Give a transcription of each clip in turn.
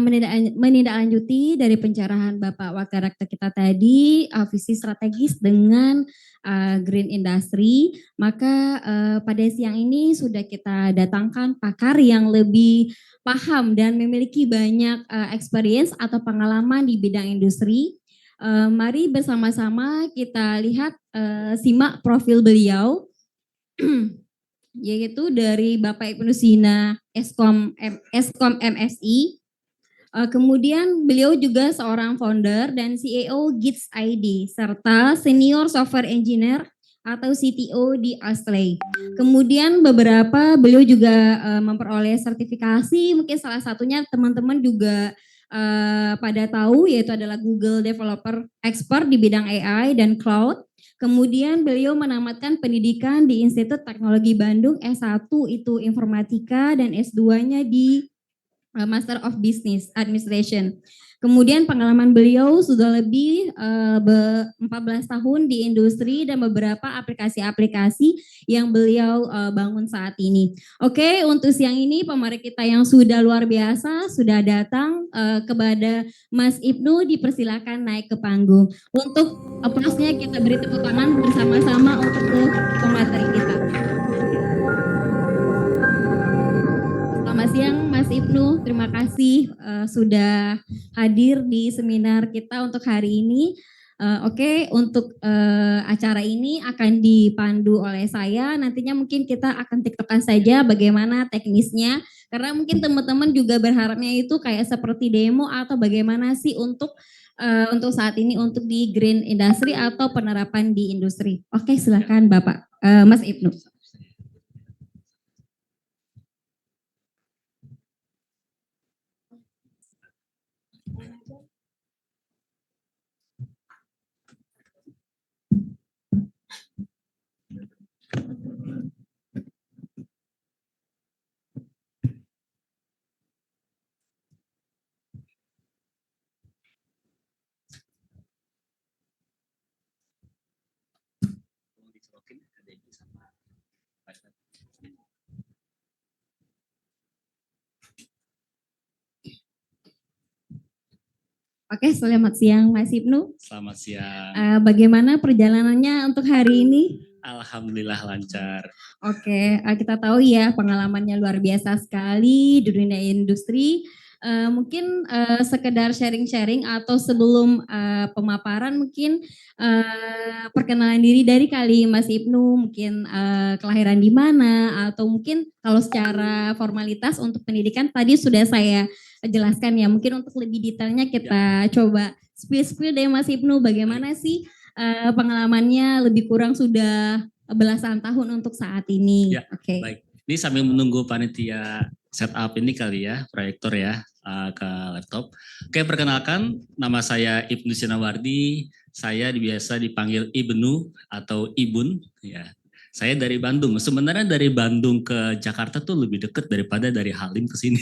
menindaklanjuti dari pencerahan Bapak Wakil Rektor kita tadi, visi strategis dengan green industry, maka pada siang ini sudah kita datangkan pakar yang lebih paham dan memiliki banyak experience atau pengalaman di bidang industri. Mari bersama-sama kita lihat, simak profil beliau, yaitu dari Bapak Ibnu Sina, Eskom MSI. Kemudian beliau juga seorang founder dan CEO Gits ID serta senior software engineer atau CTO di Astley. Kemudian beliau juga memperoleh sertifikasi, mungkin salah satunya teman-teman juga pada tahu, yaitu adalah Google Developer Expert di bidang AI dan Cloud. Kemudian beliau menamatkan pendidikan di Institut Teknologi Bandung, S1 itu Informatika dan S2-nya di Master of Business Administration. Kemudian pengalaman beliau sudah lebih 14 tahun di industri dan beberapa aplikasi-aplikasi yang beliau bangun saat ini. Oke, untuk siang ini pemateri kita yang sudah luar biasa sudah datang, kepada Mas Ibnu dipersilakan naik ke panggung. Untuk applause-nya kita beri tepuk tangan bersama-sama untuk pemateri kita. Selamat siang Mas Ibnu, terima kasih sudah hadir di seminar kita untuk hari ini. Oke, untuk acara ini akan dipandu oleh saya, nantinya mungkin kita akan tiktokan saja bagaimana teknisnya, karena mungkin teman-teman juga berharapnya itu kayak seperti demo atau bagaimana sih untuk saat ini untuk di green industry atau penerapan di industri. Oke, silakan Bapak, Mas Ibnu. Oke, selamat siang Mas Ibnu. Selamat siang. Bagaimana perjalanannya untuk hari ini? Alhamdulillah lancar. Oke, kita tahu ya pengalamannya luar biasa sekali di dunia industri. Mungkin sekedar sharing-sharing atau sebelum pemaparan mungkin perkenalan diri dari kali Mas Ibnu, mungkin kelahiran di mana atau mungkin kalau secara formalitas untuk pendidikan tadi sudah saya jelaskan ya. Mungkin untuk lebih detailnya kita coba spill dari Mas Ibnu bagaimana sih pengalamannya lebih kurang sudah belasan tahun untuk saat ini. Ya, oke. Baik. Ini sambil menunggu panitia setup ini kali ya, proyektor ya ke laptop. Oke, perkenalkan nama saya Ibnu Sinawardi. Saya biasa dipanggil Ibnu atau Ibun ya. Saya dari Bandung. Sebenarnya dari Bandung ke Jakarta tuh lebih dekat daripada dari Halim ke sini.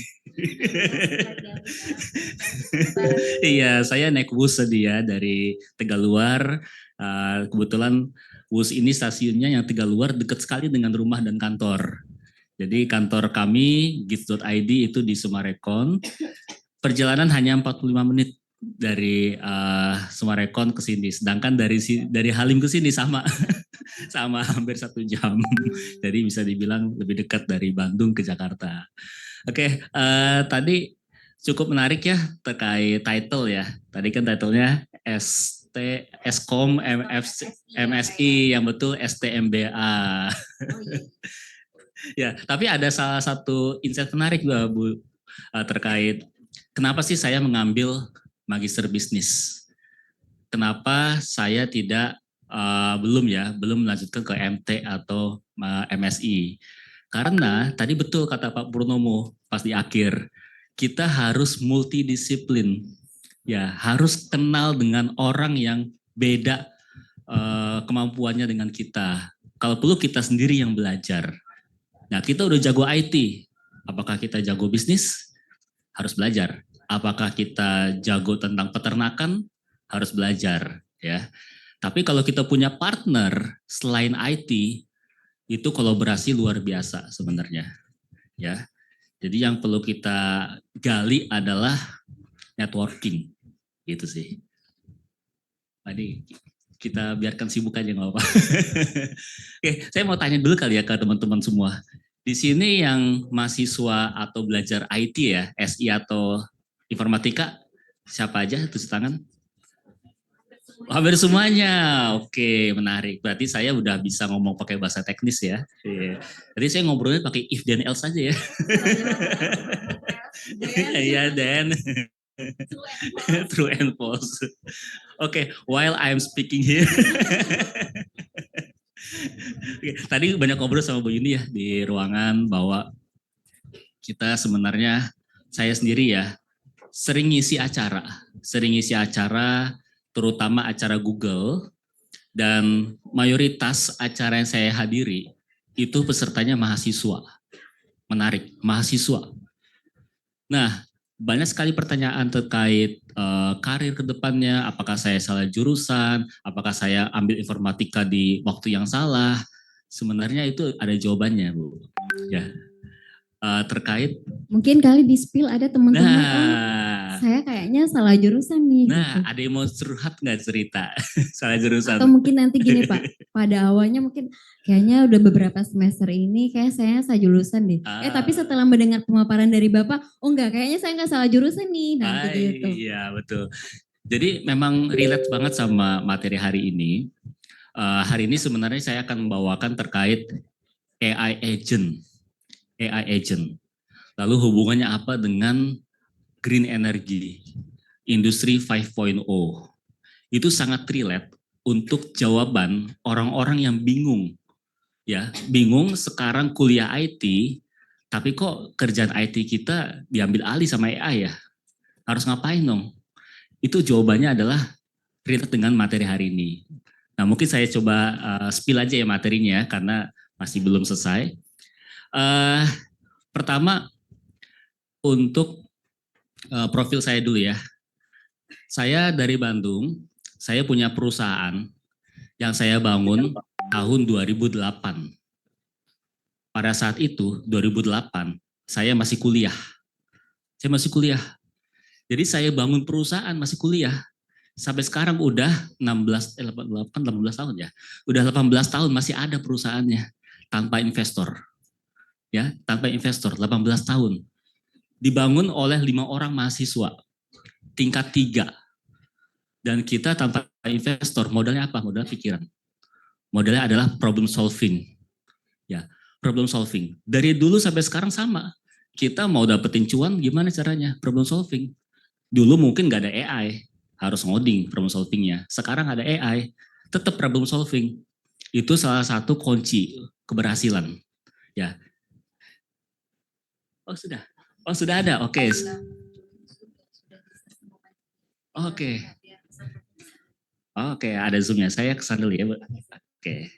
Iya, saya naik bus tadi ya dari Tegaluar. Kebetulan bus ini stasiunnya yang Tegaluar dekat sekali dengan rumah dan kantor. Jadi kantor kami Gits.id itu di Sumarekon. Perjalanan hanya 45 menit dari Sumarekon ke sini. Sedangkan dari Halim ke sini sama sama hampir 1 jam. Jadi bisa dibilang lebih dekat dari Bandung ke Jakarta. Oke, tadi cukup menarik ya terkait title ya. Tadi kan titlenya Eskom MSI yang betul STMBA. Ya, tapi ada salah satu insight menarik Bu terkait kenapa sih saya mengambil magister bisnis. Kenapa saya tidak belum melanjutkan ke MT atau MSI. Karena tadi betul kata Pak Purnomo pas di akhir, kita harus multidisiplin. Ya, harus kenal dengan orang yang beda kemampuannya dengan kita. Kalau perlu kita sendiri yang belajar. Nah, kita udah jago IT. Apakah kita jago bisnis? Harus belajar. Apakah kita jago tentang peternakan? Harus belajar, ya. Tapi kalau kita punya partner selain IT, itu kolaborasi luar biasa sebenarnya, ya. Jadi yang perlu kita gali adalah networking, gitu sih. Tadi kita biarkan sibuk aja nggak apa-apa. Oke, saya mau tanya dulu kali ya ke teman-teman semua. Di sini yang mahasiswa atau belajar IT ya, SI atau informatika, siapa aja tulis tangan? Hampir semuanya. Oke, menarik. Berarti saya udah bisa ngomong pakai bahasa teknis ya. Iya. Jadi saya ngobrolnya pakai if dan else aja ya. Iya, dan true and false. Oke, while I'm speaking here. Oke, tadi banyak ngobrol sama Bu Yuni ya di ruangan bahwa kita sebenarnya saya sendiri ya sering ngisi acara terutama acara Google dan mayoritas acara yang saya hadiri itu pesertanya mahasiswa. Menarik, mahasiswa. Nah, banyak sekali pertanyaan terkait karir ke depannya, apakah saya salah jurusan, apakah saya ambil informatika di waktu yang salah. Sebenarnya itu ada jawabannya, Bu. Ya, terkait. Mungkin kali di spill ada teman-teman, Nah, saya kayaknya salah jurusan nih. nah gitu. ada yang mau curhat nggak cerita salah jurusan? Atau mungkin nanti gini Pak, pada awalnya mungkin kayaknya udah beberapa semester ini kayak saya salah jurusan deh. Tapi setelah mendengar pemaparan dari Bapak, oh enggak, kayaknya saya enggak salah jurusan nih. Nah, gitu. Iya, betul. Jadi memang relate banget sama materi hari ini. Hari ini sebenarnya saya akan membawakan terkait AI agent. AI agent. Lalu hubungannya apa dengan green energy, industri 5.0. Itu sangat relate untuk jawaban orang-orang yang bingung. Ya, bingung sekarang kuliah IT, tapi kok kerjaan IT kita diambil alih sama AI ya? Harus ngapain dong? Itu jawabannya adalah relate dengan materi hari ini. Nah, mungkin saya coba spill aja ya materinya karena masih belum selesai. Pertama, untuk profil saya dulu ya. Saya dari Bandung, saya punya perusahaan yang saya bangun tahun 2008. Pada saat itu, 2008, saya masih kuliah. Jadi saya bangun perusahaan masih kuliah. Sampai sekarang udah 18 tahun ya. Udah 18 tahun masih ada perusahaannya tanpa investor. Ya, tanpa investor 18 tahun. Dibangun oleh 5 orang mahasiswa tingkat 3. Dan kita tanpa investor, modalnya apa? Modal pikiran. Modalnya adalah problem solving. Ya, problem solving. Dari dulu sampai sekarang sama. Kita mau dapetin cuan gimana caranya? Problem solving. Dulu mungkin nggak ada AI, harus ngoding problem solvingnya. Sekarang ada AI, tetap problem solving. Itu salah satu kunci keberhasilan. Ya. Oh sudah ada. Oke. Oke. Oke, ada zoomnya. Saya kesana dulu ya, Bu. Oke.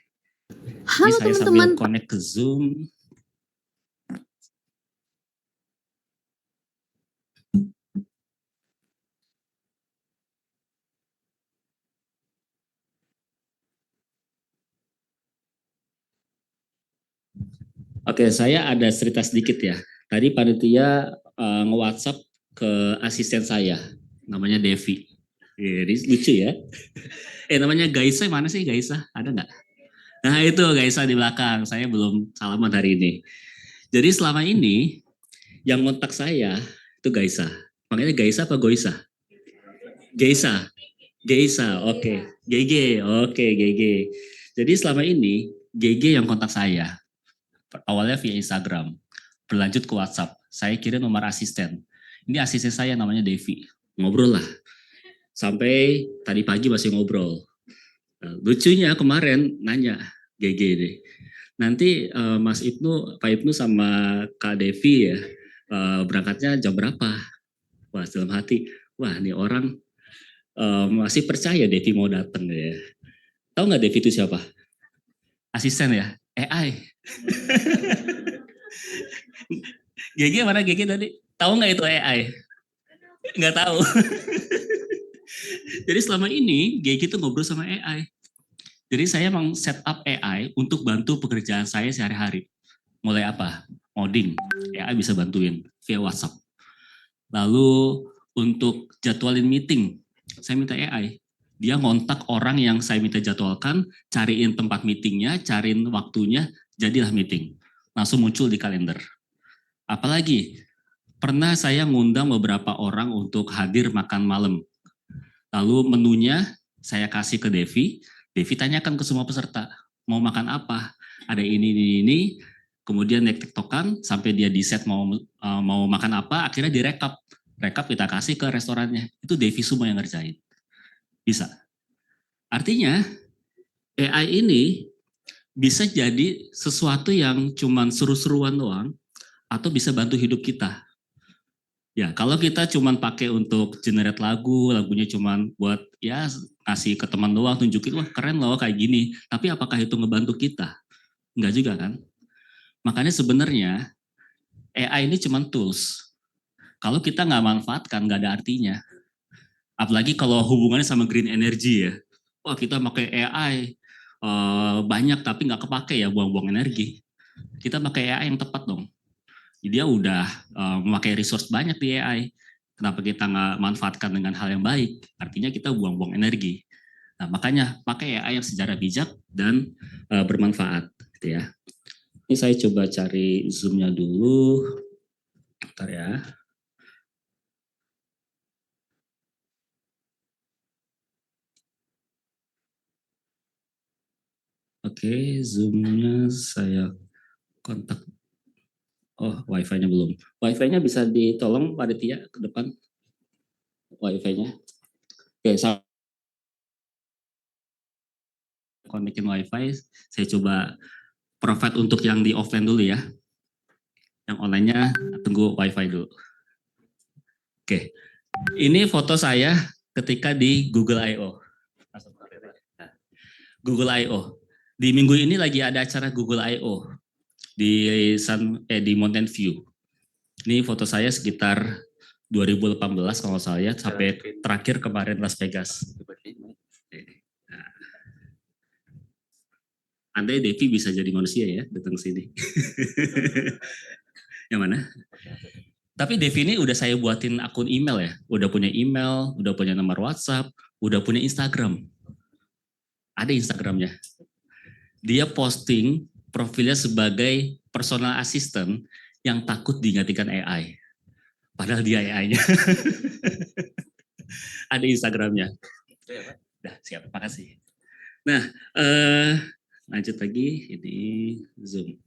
Halo ini saya teman-teman. sambil connect ke Zoom. Oke, saya ada cerita sedikit ya. Tadi panitia nge-WhatsApp ke asisten saya, namanya Devi. Jadi lucu ya. Namanya Gaisa, mana sih Gaisa? Ada nggak? Nah itu Gaisa di belakang, saya belum salaman hari ini. Jadi selama ini yang kontak saya itu Gaisa. Makanya Gaisa apa Goisa? Gaisa. Gaisa, oke. GG, oke GG. Jadi selama ini GG yang kontak saya. Awalnya via Instagram, berlanjut ke WhatsApp. Saya kirim nomor asisten. Ini asisten saya namanya Devi. Ngobrol lah. Sampai tadi pagi masih ngobrol. Lucunya kemarin nanya GG deh. Nanti Mas Ibnu, Pak Ibnu sama Kak Devi ya berangkatnya jam berapa? Wah dalam hati, wah ini orang masih percaya Devi mau datang ya. Tahu nggak Devi itu siapa? Asisten ya, AI. GG mana GG tadi? Tahu nggak itu AI? Nggak tahu. Jadi selama ini GG itu ngobrol sama AI. Jadi saya memang set up AI untuk bantu pekerjaan saya sehari-hari. Mulai apa? Coding. AI bisa bantuin via WhatsApp. Lalu untuk jadwalin meeting, saya minta AI. Dia ngontak orang yang saya minta jadwalkan, cariin tempat meetingnya, cariin waktunya, jadilah meeting. Langsung muncul di kalender. Apalagi, pernah saya ngundang beberapa orang untuk hadir makan malam. Lalu menunya saya kasih ke Devi, Devi tanyakan ke semua peserta, mau makan apa? Ada ini. Kemudian naik tiktokan sampai dia di set mau makan apa, akhirnya direkap. Rekap kita kasih ke restorannya. Itu Devi semua yang ngerjain. Bisa. Artinya AI ini bisa jadi sesuatu yang cuman seru-seruan doang atau bisa bantu hidup kita. Ya, kalau kita cuman pakai untuk generate lagu, lagunya cuman buat ya kasih ke teman doang, tunjukin wah keren loh kayak gini. Tapi apakah itu ngebantu kita? Enggak juga kan? Makanya sebenarnya AI ini cuman tools. Kalau kita nggak manfaatkan nggak ada artinya. Apalagi kalau hubungannya sama green energy ya. Wah kita pakai AI banyak tapi nggak kepake ya buang-buang energi. Kita pakai AI yang tepat dong. Dia udah memakai resource banyak di AI. Kenapa kita nggak manfaatkan dengan hal yang baik? Artinya kita buang-buang energi. Nah, makanya pakai AI yang secara bijak dan bermanfaat, gitu ya. Ini saya coba cari zoom-nya dulu. Bentar ya. Oke, zoom-nya saya kontak. Oh, wifi-nya belum. Wifi-nya bisa ditolong Pak Aditya ke depan. Wifi-nya. Oke, saya konekin wifi. Saya coba provide untuk yang di offline dulu ya. Yang online-nya tunggu wifi dulu. Oke, ini foto saya ketika di Google I.O. Google I.O. Di minggu ini lagi ada acara Google I.O. di Mountain View. Ini foto saya sekitar 2018 kalau saya sampai terakhir kemarin Las Vegas. Nah, andai Devi bisa jadi manusia ya datang sini. Yang mana? Tapi Devi ini udah saya buatin akun email ya. Udah punya email, udah punya nomor WhatsApp, udah punya Instagram. Ada Instagramnya. Dia posting profilnya sebagai personal assistant yang takut digantikan AI. Padahal dia AI-nya. Ada Instagramnya. Dah, siap. Makasih. Nah, lanjut lagi. Ini Zoom.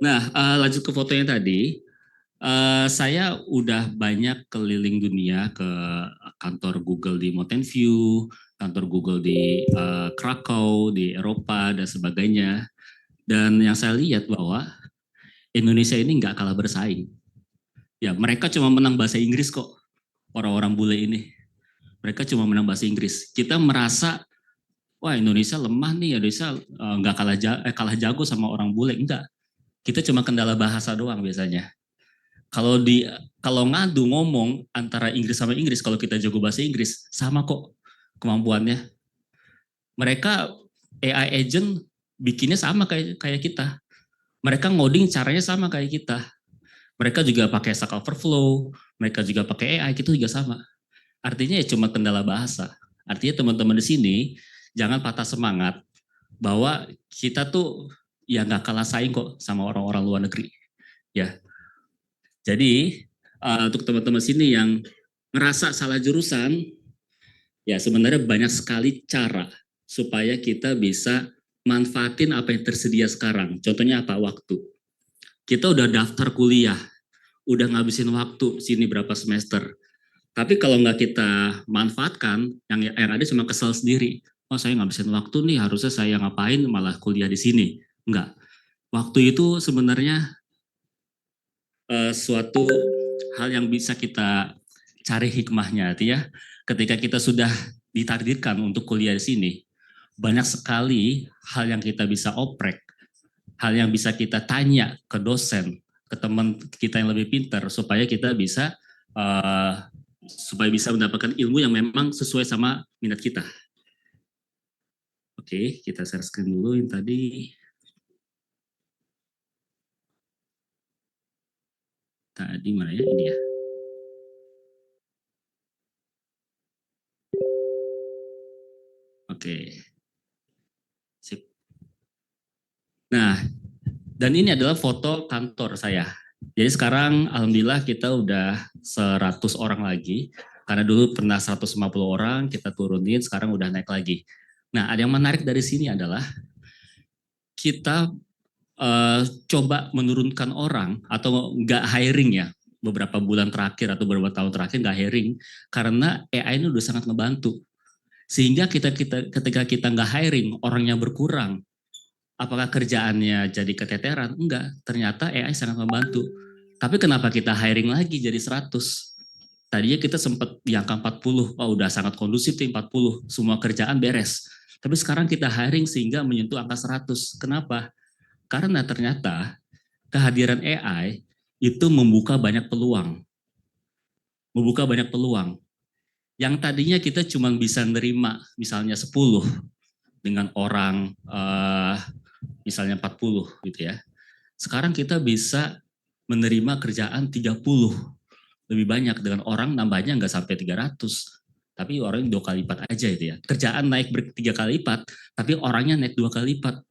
Nah, lanjut ke fotonya tadi. Saya udah banyak keliling dunia ke kantor Google di Mountain View, kantor Google di Krakow, di Eropa, dan sebagainya. Dan yang saya lihat bahwa Indonesia ini nggak kalah bersaing. Ya, mereka cuma menang bahasa Inggris kok, orang-orang bule ini. Mereka cuma menang bahasa Inggris. Kita merasa, wah Indonesia lemah nih, Indonesia nggak kalah jago sama orang bule. Enggak, kita cuma kendala bahasa doang biasanya. Kalau ngadu ngomong antara Inggris sama Inggris, kalau kita jago bahasa Inggris, sama kok kemampuannya. Mereka AI agent bikinnya sama kayak kita. Mereka ngoding caranya sama kayak kita. Mereka juga pakai Stack Overflow, mereka juga pakai AI, itu juga sama. Artinya ya cuma kendala bahasa. Artinya teman-teman di sini jangan patah semangat bahwa kita tuh ya nggak kalah saing kok sama orang-orang luar negeri. Ya, jadi untuk teman-teman sini yang ngerasa salah jurusan, ya sebenarnya banyak sekali cara supaya kita bisa manfaatin apa yang tersedia sekarang. Contohnya apa? Waktu. Kita udah daftar kuliah, udah ngabisin waktu sini berapa semester. Tapi kalau nggak kita manfaatkan, yang ada cuma kesel sendiri. Oh saya ngabisin waktu nih, harusnya saya ngapain malah kuliah di sini. Enggak. Waktu itu sebenarnya suatu hal yang bisa kita cari hikmahnya. Artinya ketika kita sudah ditakdirkan untuk kuliah di sini, banyak sekali hal yang kita bisa oprek, hal yang bisa kita tanya ke dosen, ke teman kita yang lebih pintar supaya kita bisa mendapatkan ilmu yang memang sesuai sama minat kita. Oke, kita share screen dulu yang tadi. Tadi mana ya? Ini ya. Oke. Sip. Nah, dan ini adalah foto kantor saya. Jadi sekarang alhamdulillah kita udah 100 orang lagi. Karena dulu pernah 150 orang, kita turunin, sekarang udah naik lagi. Nah, ada yang menarik dari sini adalah kita coba menurunkan orang atau nggak hiring ya beberapa bulan terakhir atau beberapa tahun terakhir nggak hiring karena AI ini udah sangat ngebantu sehingga ketika kita nggak hiring orangnya berkurang apakah kerjaannya jadi keteteran enggak ternyata AI sangat membantu tapi kenapa kita hiring lagi jadi 100 tadinya kita sempat di angka 40 oh udah sangat kondusif nih 40 semua kerjaan beres tapi sekarang kita hiring sehingga menyentuh angka 100 kenapa karena ternyata kehadiran AI itu membuka banyak peluang. Membuka banyak peluang. Yang tadinya kita cuma bisa nerima misalnya 10 dengan orang misalnya 40 gitu ya. Sekarang kita bisa menerima kerjaan 30 lebih banyak dengan orang nambahnya nggak sampai 300 tapi orang 2 kali lipat aja itu ya. Kerjaan naik 3 kali lipat, tapi orangnya naik 2 kali lipat.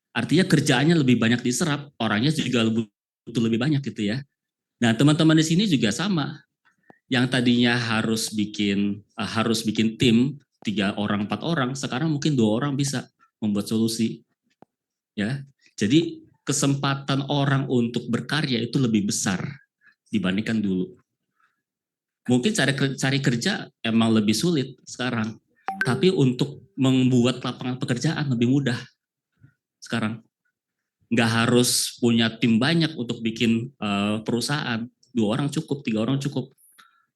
Artinya kerjaannya lebih banyak diserap, orangnya juga butuh lebih banyak gitu ya. Nah, teman-teman di sini juga sama. Yang tadinya harus bikin tim 3 orang, 4 orang, sekarang mungkin 2 orang bisa membuat solusi. Ya, jadi kesempatan orang untuk berkarya itu lebih besar dibandingkan dulu. Mungkin cari kerja emang lebih sulit sekarang, tapi untuk membuat lapangan pekerjaan lebih mudah sekarang. Nggak harus punya tim banyak untuk bikin perusahaan. 2 orang cukup, 3 orang cukup.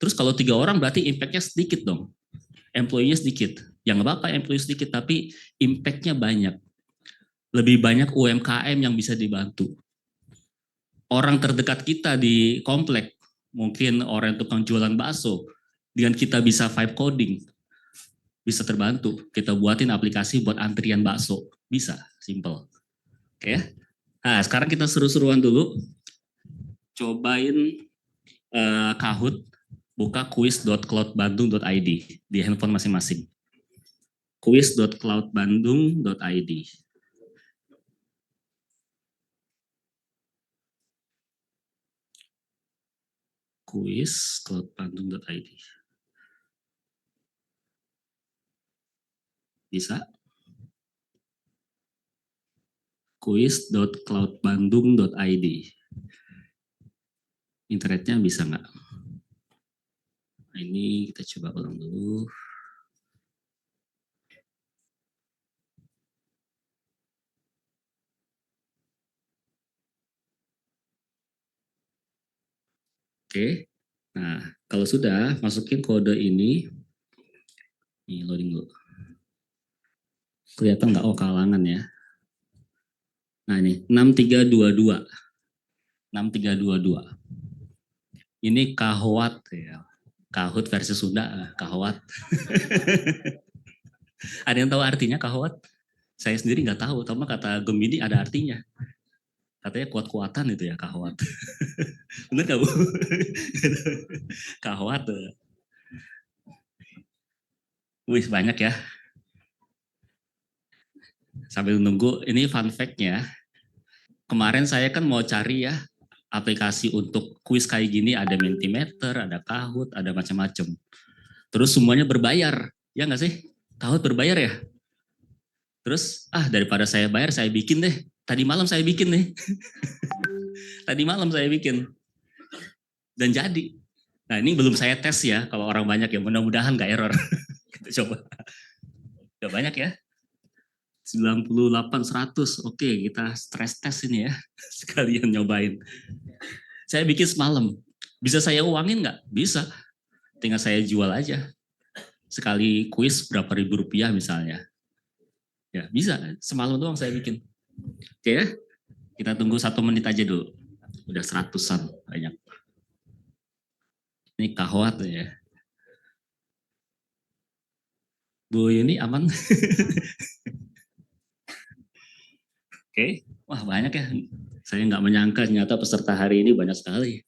Terus kalau 3 orang berarti impact-nya sedikit dong. Employee-nya sedikit. Ya nggak apa-apa employee sedikit, tapi impact-nya banyak. Lebih banyak UMKM yang bisa dibantu. Orang terdekat kita di komplek, mungkin orang tukang jualan bakso, dengan kita bisa vibe coding, bisa terbantu. Kita buatin aplikasi buat antrian bakso. Bisa, simple. Oke ya. Nah, sekarang kita seru-seruan dulu. Cobain Kahoot, buka quiz.cloudbandung.id di handphone masing-masing. quiz.cloudbandung.id. quiz.cloudbandung.id. Bisa? quiz.cloudbandung.id. Internetnya bisa nggak? Nah, ini kita coba ulang dulu. Oke. Nah, kalau sudah masukin kode ini. Ini loading dulu. Kelihatan nggak? Oh, kalangan ya. Nah, ini 6322. 6322. Ini Kahoot ya. Kahoot versi Sunda, Kahoot. Ada yang tahu artinya Kahoot? Saya sendiri nggak tahu, tapi kata Gemini ada artinya. Katanya kuat-kuatan itu ya Kahoot. Bener nggak Bu? Kahoot. Wih banyak ya. Sambil nunggu, ini fun fact-nya. Kemarin saya kan mau cari ya aplikasi untuk kuis kayak gini, ada Mentimeter, ada Kahoot, ada macam-macam. Terus semuanya berbayar, ya nggak sih? Kahoot berbayar ya? Terus daripada saya bayar, saya bikin deh. Tadi malam saya bikin nih. Tadi malam saya bikin. Dan jadi. Nah ini belum saya tes ya, kalau orang banyak ya, mudah-mudahan nggak error. Kita coba. Udah banyak ya. 98, 100. Oke, kita stress test ini ya. Sekalian nyobain. Saya bikin semalam. Bisa saya uangin nggak? Bisa. Tinggal saya jual aja. Sekali kuis berapa ribu rupiah misalnya. Ya bisa. Semalam doang saya bikin. Oke ya. Kita tunggu 1 menit aja dulu. Udah 100-an banyak. Ini Kahoot ya. Bu Yuni aman? Oke. Wah banyak ya. Saya nggak menyangka ternyata peserta hari ini banyak sekali.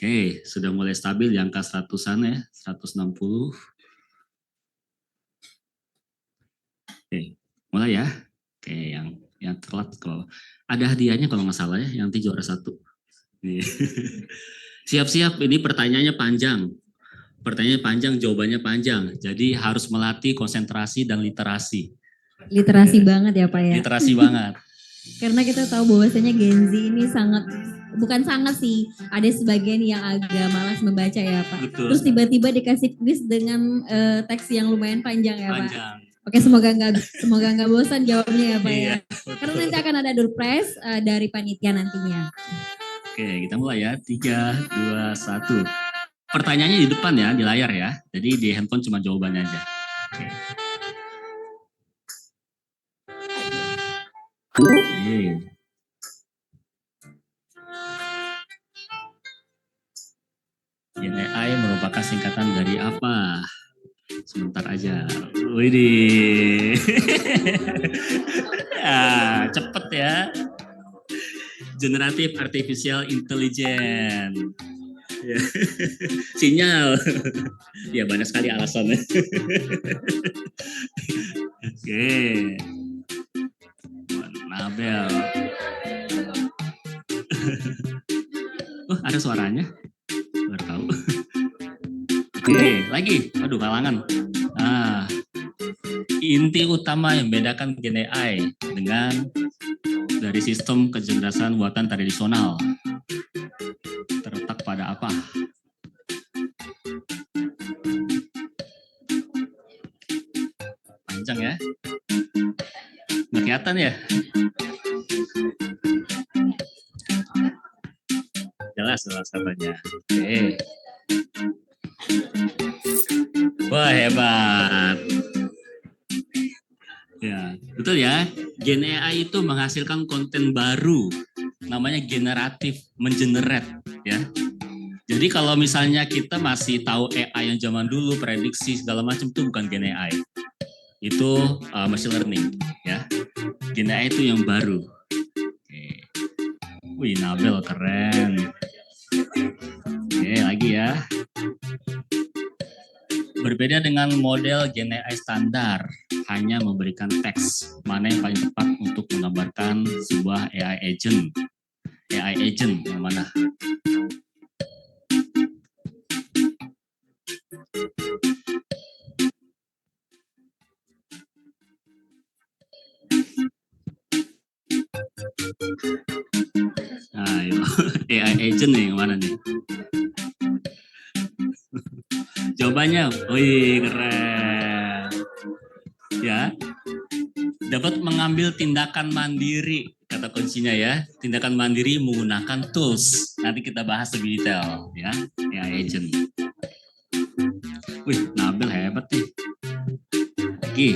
Oke, sudah mulai stabil di angka 100-an ya, 160. Oke, mulai ya. Oke, yang telat kalau ada hadiahnya kalau nggak salah ya, yang nanti juara 1. Siap-siap, ini pertanyaannya panjang. Pertanyaannya panjang, jawabannya panjang. Jadi harus melatih konsentrasi dan literasi. Literasi banget ya Pak ya. Literasi banget. Karena kita tahu bahwasanya Gen Z ini sangat, bukan sangat sih, ada sebagian yang agak malas membaca ya Pak. Betul. Terus tiba-tiba dikasih kuis dengan teks yang lumayan panjang ya Pak. Panjang. Oke, semoga nggak bosan jawabnya ya Pak ya. Iya, Karena nanti akan ada door prize dari panitia nantinya. Oke, kita mulai ya. 3, 2, 1. Pertanyaannya di depan ya, di layar ya. Jadi di handphone cuma jawabannya aja. Oke. Gen AI merupakan singkatan dari apa? Sebentar aja. Widih. Ya, cepet ya. Generative Artificial Intelligence. Ya. Sinyal. Ya banyak sekali alasannya. Oke. Nabel. Oh, ada suaranya? Baru tahu. Oke, lagi. Aduh, kalangan. Nah, inti utama yang membedakan Gen AI dengan dari sistem kecerdasan buatan tradisional terletak pada apa? Panjang ya? Nggak kelihatan ya? Jelas katanya. Oke. Wah, hebat. Ya, betul ya. Gen AI itu menghasilkan konten baru, namanya generatif, mengenerate ya. Jadi kalau misalnya kita masih tahu AI yang zaman dulu, prediksi segala macam, itu bukan Gen AI. Itu machine learning ya. Gen AI itu yang baru. Oke. Wih, Nabel keren. Oke, lagi ya. Berbeda dengan model Gen AI standar, hanya memberikan teks mana yang paling tepat untuk menggambarkan sebuah AI agent. AI agent yang mana? Nah, itu. AI agent nih yang mana nih? Jawabannya, wih keren. Ya, dapat mengambil tindakan mandiri, kata kuncinya ya. Tindakan mandiri menggunakan tools. Nanti kita bahas lebih detail ya, AI agent. Wih, Nabil hebat nih. Oke.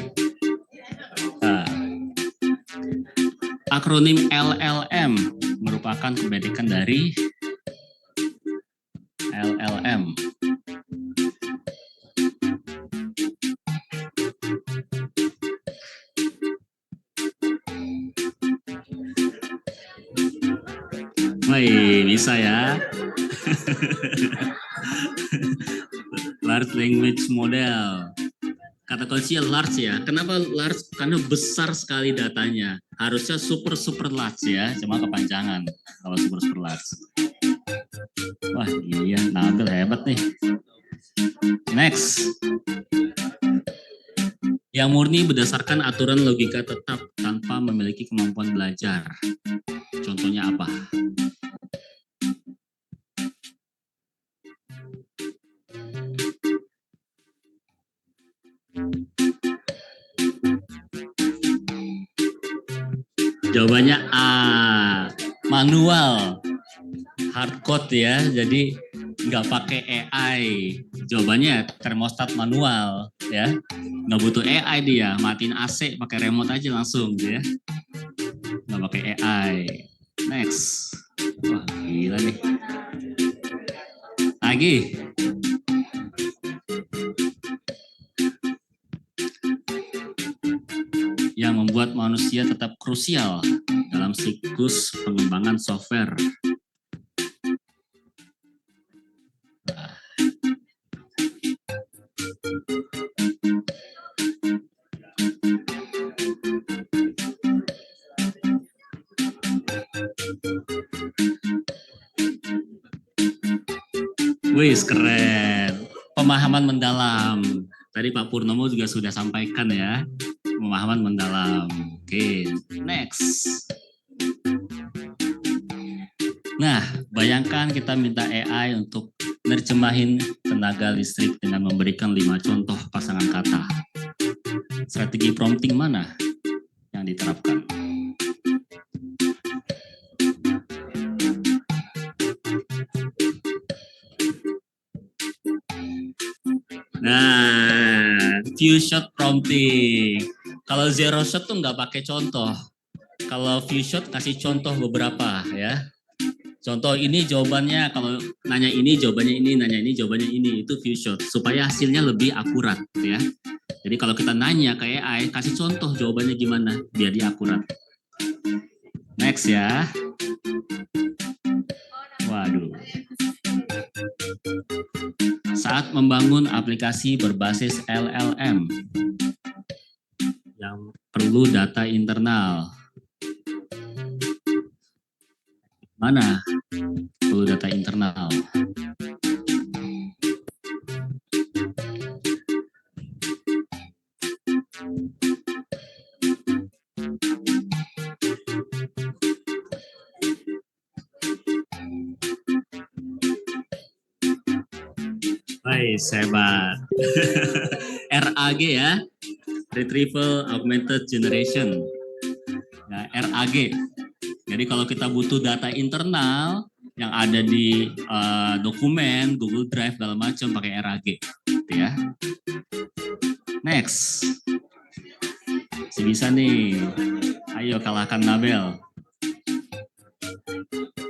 Nah, akronim LLM merupakan kependekan dari LLM. Wih, bisa ya. Large language model. Kata kunci large ya. Kenapa large? Karena besar sekali datanya. Harusnya super large ya, cuma kepanjangan kalau super large. Wah iya, Nabil hebat nih. Next. Yang murni berdasarkan aturan logika tetap tanpa memiliki kemampuan belajar. Contohnya apa? Jawabannya A, manual, hard code ya, jadi nggak pakai AI. Jawabannya termostat manual ya, nggak butuh AI dia, matiin AC pakai remote aja langsung ya, nggak pakai AI. Next, wah gila nih. Lagi. Yang membuat manusia tetap krusial dalam siklus pengembangan software. Wih, keren. Pemahaman mendalam. Tadi Pak Purnomo juga sudah sampaikan ya. Pemahaman mendalam. Oke, next. Nah, bayangkan kita minta AI untuk nerjemahin tenaga listrik dengan memberikan 5 contoh pasangan kata. Strategi prompting mana yang diterapkan? Nah, few shot prompting. Kalau zero shot tuh nggak pakai contoh. Kalau few shot kasih contoh beberapa ya. Contoh ini jawabannya, kalau nanya ini jawabannya ini, nanya ini jawabannya ini, itu few shot. Supaya hasilnya lebih akurat ya. Jadi kalau kita nanya ke AI, kasih contoh jawabannya gimana, biar dia akurat. Next ya. Waduh. Saat membangun aplikasi berbasis LLM yang perlu data internal. Mana perlu data internal? Baik, hebat. RAG ya, Retrieval Augmented Generation. Nah, RAG. Jadi kalau kita butuh data internal yang ada di dokumen, Google Drive, segala macam pakai RAG. Gitu ya. Next. Si bisa nih. Ayo kalahkan Nabel.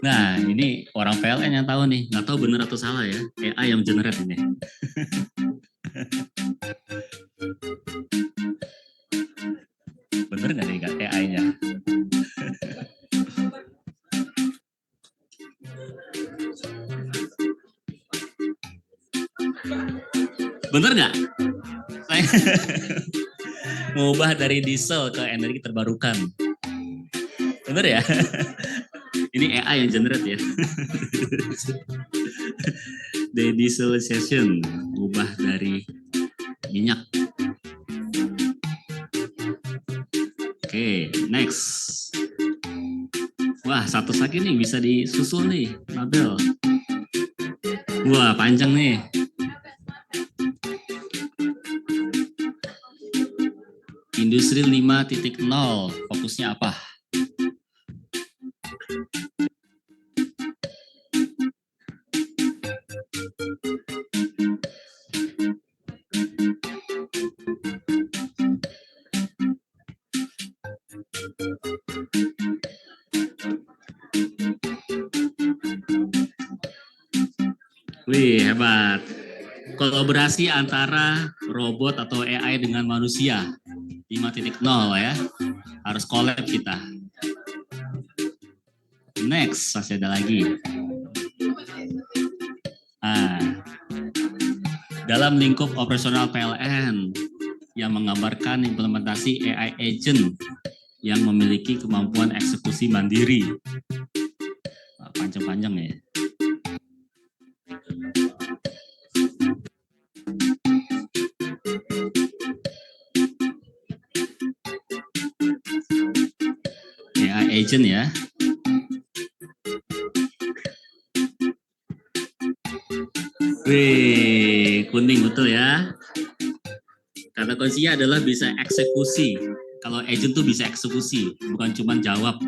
Nah, ini orang PLN yang tahu nih. Nggak tahu benar atau salah ya. AI yang generate ini. Bener nggak nih AI-nya? Bener nggak? Saya mengubah dari diesel ke energi terbarukan. Bener ya? Ini AI yang generate ya. Dedieselization, ubah dari minyak. Oke, next. Wah, satu lagi nih bisa disusul nih, Nabel. Wah, panjang nih. Industri 5.0, fokusnya apa? Wih, hebat. Kolaborasi antara robot atau AI dengan manusia. 5.0 ya. Harus collab kita. Next, masih ada lagi. Dalam lingkup operasional PLN yang menggambarkan implementasi AI agent yang memiliki kemampuan eksekusi mandiri. Panjang-panjang ya. AI agent ya. Wih, kuning betul ya. Kata kuncinya adalah bisa eksekusi. Kalau agent tuh bisa eksekusi, bukan cuma jawab.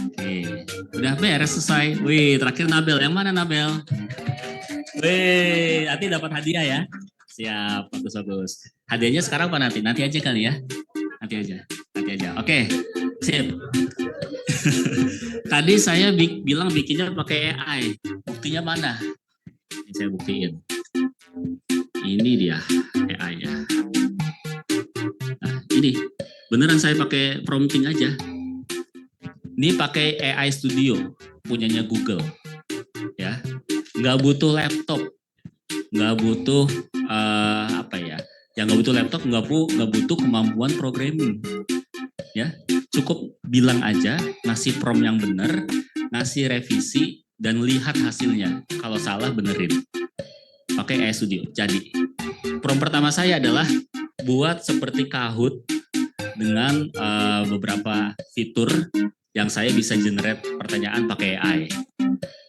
Oke, udah beres selesai. Wih, terakhir Nabel. Yang mana Nabel? Wih, nanti dapat hadiah ya. Siap, bagus-bagus. Hadiahnya sekarang apa nanti? Nanti aja kali ya. Nanti aja. Oke, sip. Tadi saya bilang bikinnya pakai AI. Buktinya mana? Ini saya buktiin. Ini dia AI-nya. Nah, ini beneran saya pakai prompting aja. Ini pakai AI Studio, punyanya Google. Ya, nggak butuh laptop, nggak butuh apa ya? Yang nggak butuh laptop, nggak butuh kemampuan programming. Ya, Cukup bilang aja, ngasih prompt yang benar, ngasih revisi, dan lihat hasilnya. Kalau salah, benerin. Pakai AI Studio. Jadi, prompt pertama saya adalah buat seperti Kahoot dengan beberapa fitur yang saya bisa generate pertanyaan pakai AI.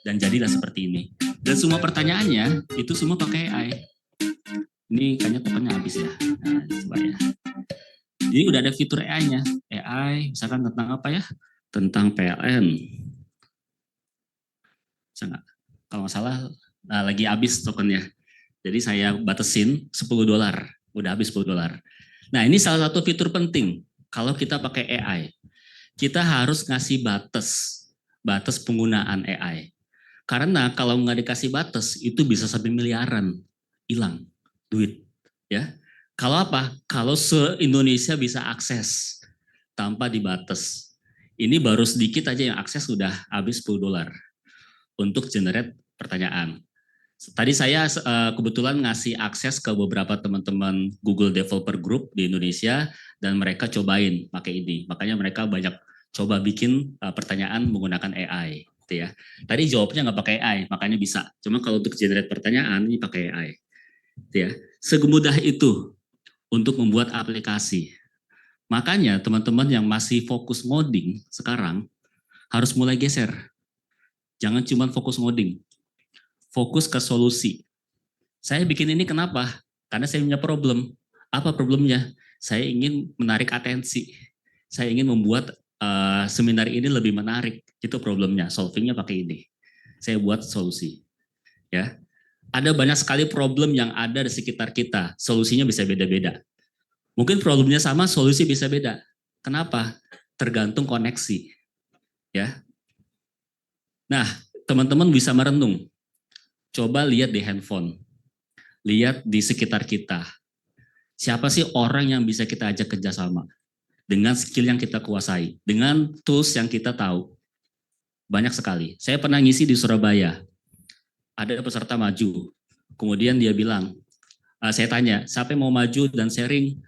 Dan jadilah seperti ini. Dan semua pertanyaannya itu semua pakai AI. Ini kayaknya tokennya habis ya. Nah, coba ya. Jadi udah ada fitur AI-nya. AI misalkan tentang apa ya? Tentang PLN. Bisa nggak? Kalau nggak salah lagi habis tokennya. Jadi saya batasin $10. Udah habis $10. Nah, ini salah satu fitur penting kalau kita pakai AI. Kita harus ngasih batas penggunaan AI. Karena kalau nggak dikasih batas, itu bisa sampai miliaran hilang duit. Ya, kalau apa? Kalau se-Indonesia bisa akses tanpa dibatas. Ini baru sedikit aja yang akses sudah habis $10 untuk generate pertanyaan. Tadi saya kebetulan ngasih akses ke beberapa teman-teman Google Developer Group di Indonesia dan mereka cobain pakai ini. Makanya mereka banyak coba bikin pertanyaan menggunakan AI, gitu ya. Tadi jawabnya nggak pakai AI, makanya bisa. Cuma kalau untuk generate pertanyaan ini pakai AI, gitu ya. Semudah itu untuk membuat aplikasi. Makanya teman-teman yang masih fokus ngoding sekarang harus mulai geser. Jangan cuma fokus ngoding, fokus ke solusi. Saya bikin ini kenapa? Karena saya punya problem. Apa problemnya? Saya ingin menarik atensi. Saya ingin membuat seminar ini lebih menarik. Itu problemnya. Solvingnya pakai ini. Saya buat solusi. Ya, ada banyak sekali problem yang ada di sekitar kita. Solusinya bisa beda-beda. Mungkin problemnya sama, solusi bisa beda. Kenapa? Tergantung koneksi. Ya. Nah, teman-teman bisa merenung. Coba lihat di handphone. Lihat di sekitar kita. Siapa sih orang yang bisa kita ajak kerjasama? Dengan skill yang kita kuasai. Dengan tools yang kita tahu. Banyak sekali. Saya pernah ngisi di Surabaya. Ada peserta maju. Kemudian dia bilang, saya tanya, siapa yang mau maju dan sharing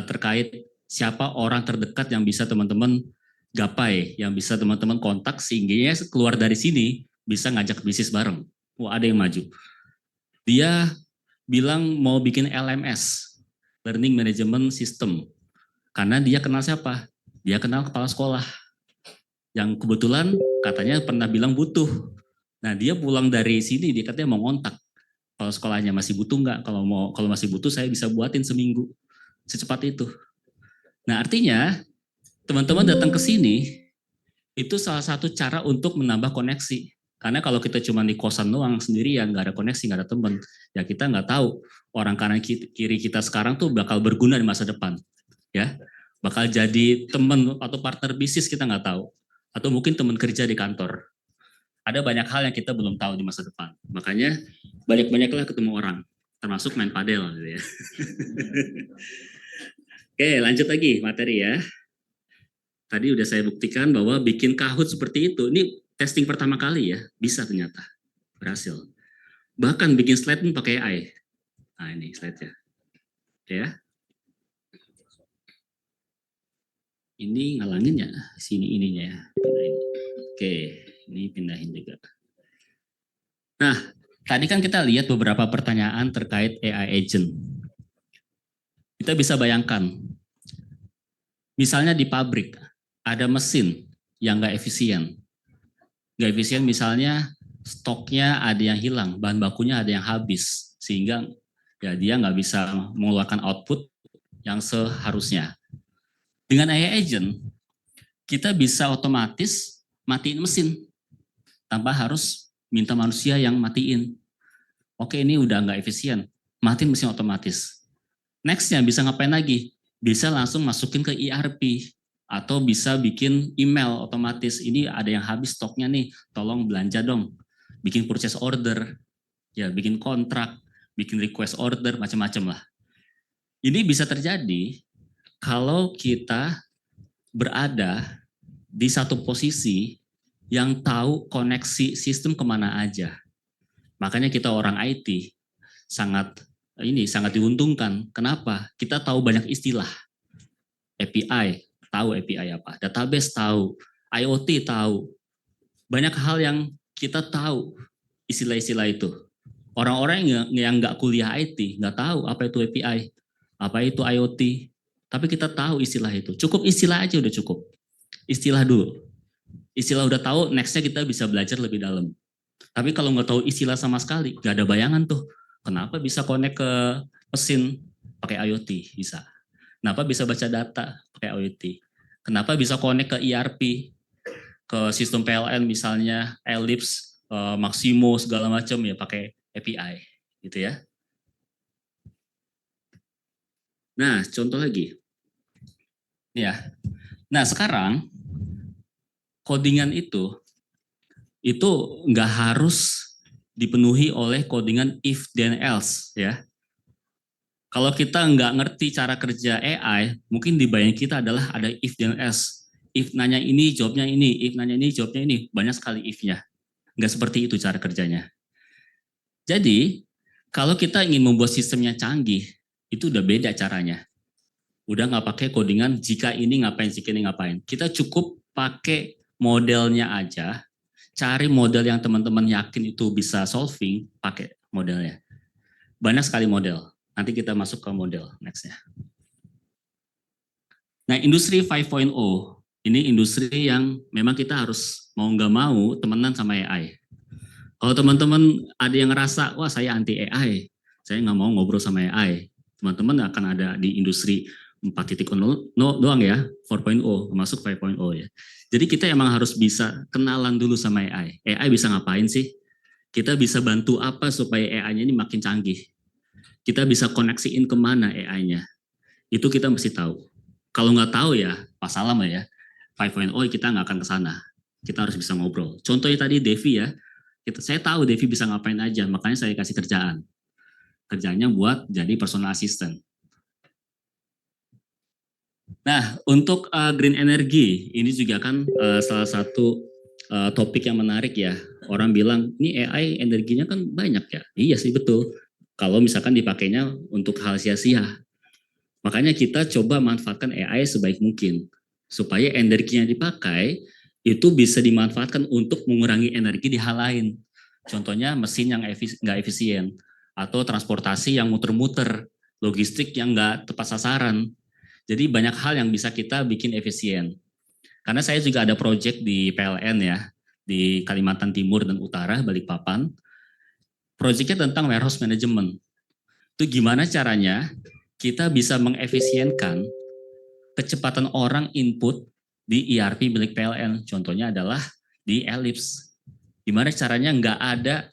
terkait siapa orang terdekat yang bisa teman-teman gapai, yang bisa teman-teman kontak sehingga keluar dari sini bisa ngajak bisnis bareng. Wah, ada yang maju. Dia bilang mau bikin LMS, Learning Management System. Karena dia kenal siapa? Dia kenal kepala sekolah. Yang kebetulan katanya pernah bilang butuh. Nah, dia pulang dari sini, dia katanya mau ngontak. Kalau sekolahnya masih butuh nggak? Kalau masih butuh saya bisa buatin seminggu. Secepat itu. Nah, artinya teman-teman datang ke sini itu salah satu cara untuk menambah koneksi. Karena kalau kita cuma di kosan doang sendirian, nggak ada koneksi, nggak ada teman, ya kita nggak tahu orang kanan kiri kita sekarang tuh bakal berguna di masa depan, ya, bakal jadi teman atau partner bisnis kita nggak tahu, atau mungkin teman kerja di kantor. Ada banyak hal yang kita belum tahu di masa depan. Makanya banyak-banyaklah ketemu orang, termasuk main padel, gitu ya. Oke, lanjut lagi materi ya. Tadi udah saya buktikan bahwa bikin Kahoot seperti itu, ini testing pertama kali ya, bisa ternyata, berhasil. Bahkan bikin slide pun pakai AI. Nah ini slide-nya. Ya. Ini ngalangin ya, sini ininya ya. Oke, ini pindahin juga. Nah, tadi kan kita lihat beberapa pertanyaan terkait AI agent. Kita bisa bayangkan, misalnya di pabrik, ada mesin yang nggak efisien. Nggak efisien misalnya stoknya ada yang hilang, bahan bakunya ada yang habis, sehingga ya dia nggak bisa mengeluarkan output yang seharusnya. Dengan AI agent, kita bisa otomatis matiin mesin tanpa harus minta manusia yang matiin. Oke, ini udah nggak efisien, matiin mesin otomatis. Nextnya bisa ngapain lagi? Bisa langsung masukin ke ERP atau bisa bikin email otomatis. Ini ada yang habis stoknya nih, tolong belanja dong. Bikin purchase order, ya bikin kontrak, bikin request order, macam-macam lah. Ini bisa terjadi kalau kita berada di satu posisi yang tahu koneksi sistem kemana aja. Makanya kita orang IT sangat diuntungkan. Kenapa? Kita tahu banyak istilah. API, tahu API apa, database tahu, IoT tahu. Banyak hal yang kita tahu istilah-istilah itu. Orang-orang yang nggak kuliah IT nggak tahu apa itu API, apa itu IoT. Tapi kita tahu istilah itu. Cukup istilah aja udah cukup. Istilah dulu. Istilah udah tahu, nextnya kita bisa belajar lebih dalam. Tapi kalau nggak tahu istilah sama sekali, nggak ada bayangan tuh. Kenapa bisa connect ke mesin pakai IoT? Bisa. Kenapa bisa baca data pakai IoT? Kenapa bisa connect ke ERP, ke sistem PLN misalnya, Ellipse, Maximo, segala macam ya pakai API. Gitu ya. Nah, contoh lagi. Ya. Nah, sekarang codingan itu nggak harus dipenuhi oleh codingan if then else ya. Kalau kita nggak ngerti cara kerja AI, mungkin di bayangan kita adalah ada if then else. If nanya ini, jawabnya ini. If nanya ini, jawabnya ini. Banyak sekali if-nya. Nggak seperti itu cara kerjanya. Jadi, kalau kita ingin membuat sistemnya canggih, itu udah beda caranya. Udah nggak pakai codingan jika ini ngapain, jika ini ngapain. Kita cukup pakai modelnya aja, cari model yang teman-teman yakin itu bisa solving, pakai modelnya. Banyak sekali model. Nanti kita masuk ke model next-nya. Nah, industri 5.0 ini industri yang memang kita harus mau nggak mau temenan sama AI. Kalau teman-teman ada yang ngerasa, wah saya anti AI, saya nggak mau ngobrol sama AI, teman-teman akan ada di industri 4.0 doang ya, 4.0 masuk 5.0 ya. Jadi kita emang harus bisa kenalan dulu sama AI. AI bisa ngapain sih? Kita bisa bantu apa supaya AI-nya ini makin canggih? Kita bisa koneksiin kemana AI-nya? Itu kita mesti tahu. Kalau nggak tahu ya, masalah ya. 5.0 kita nggak akan ke sana. Kita harus bisa ngobrol. Contohnya tadi Devi ya, saya tahu Devi bisa ngapain aja, makanya saya kasih kerjaan. Kerjanya buat jadi personal assistant. Nah, untuk green energy, ini juga kan salah satu topik yang menarik ya. Orang bilang, ini AI energinya kan banyak ya. Iya sih betul. Kalau misalkan dipakainya untuk hal sia-sia. Makanya kita coba manfaatkan AI sebaik mungkin. Supaya energinya dipakai, itu bisa dimanfaatkan untuk mengurangi energi di hal lain. Contohnya mesin yang nggak efisien. Atau transportasi yang muter-muter. Logistik yang nggak tepat sasaran. Jadi banyak hal yang bisa kita bikin efisien. Karena saya juga ada project di PLN ya, di Kalimantan Timur dan Utara, Balikpapan. Projectnya tentang warehouse management. Itu gimana caranya kita bisa mengefisienkan kecepatan orang input di ERP milik PLN. Contohnya adalah di Ellipse. Gimana caranya nggak ada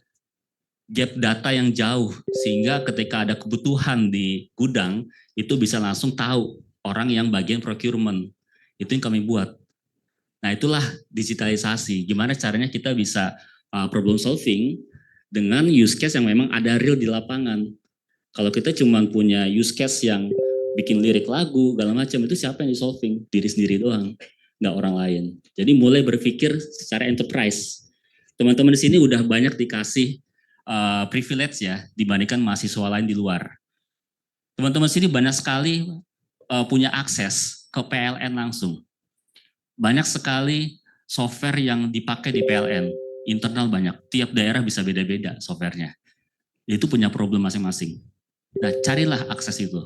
gap data yang jauh, sehingga ketika ada kebutuhan di gudang, itu bisa langsung tahu orang yang bagian procurement. Itu yang kami buat. Nah, itulah digitalisasi. Gimana caranya kita bisa problem solving dengan use case yang memang ada real di lapangan. Kalau kita cuma punya use case yang bikin lirik lagu, segala macam, itu siapa yang di solving? Diri sendiri doang, nggak orang lain. Jadi mulai berpikir secara enterprise. Teman-teman di sini udah banyak dikasih privilege ya dibandingkan mahasiswa lain di luar. Teman-teman sini banyak sekali punya akses ke PLN langsung. Banyak sekali software yang dipakai di PLN, internal banyak. Tiap daerah bisa beda-beda softwarenya. Itu punya problem masing-masing. Nah, carilah akses itu.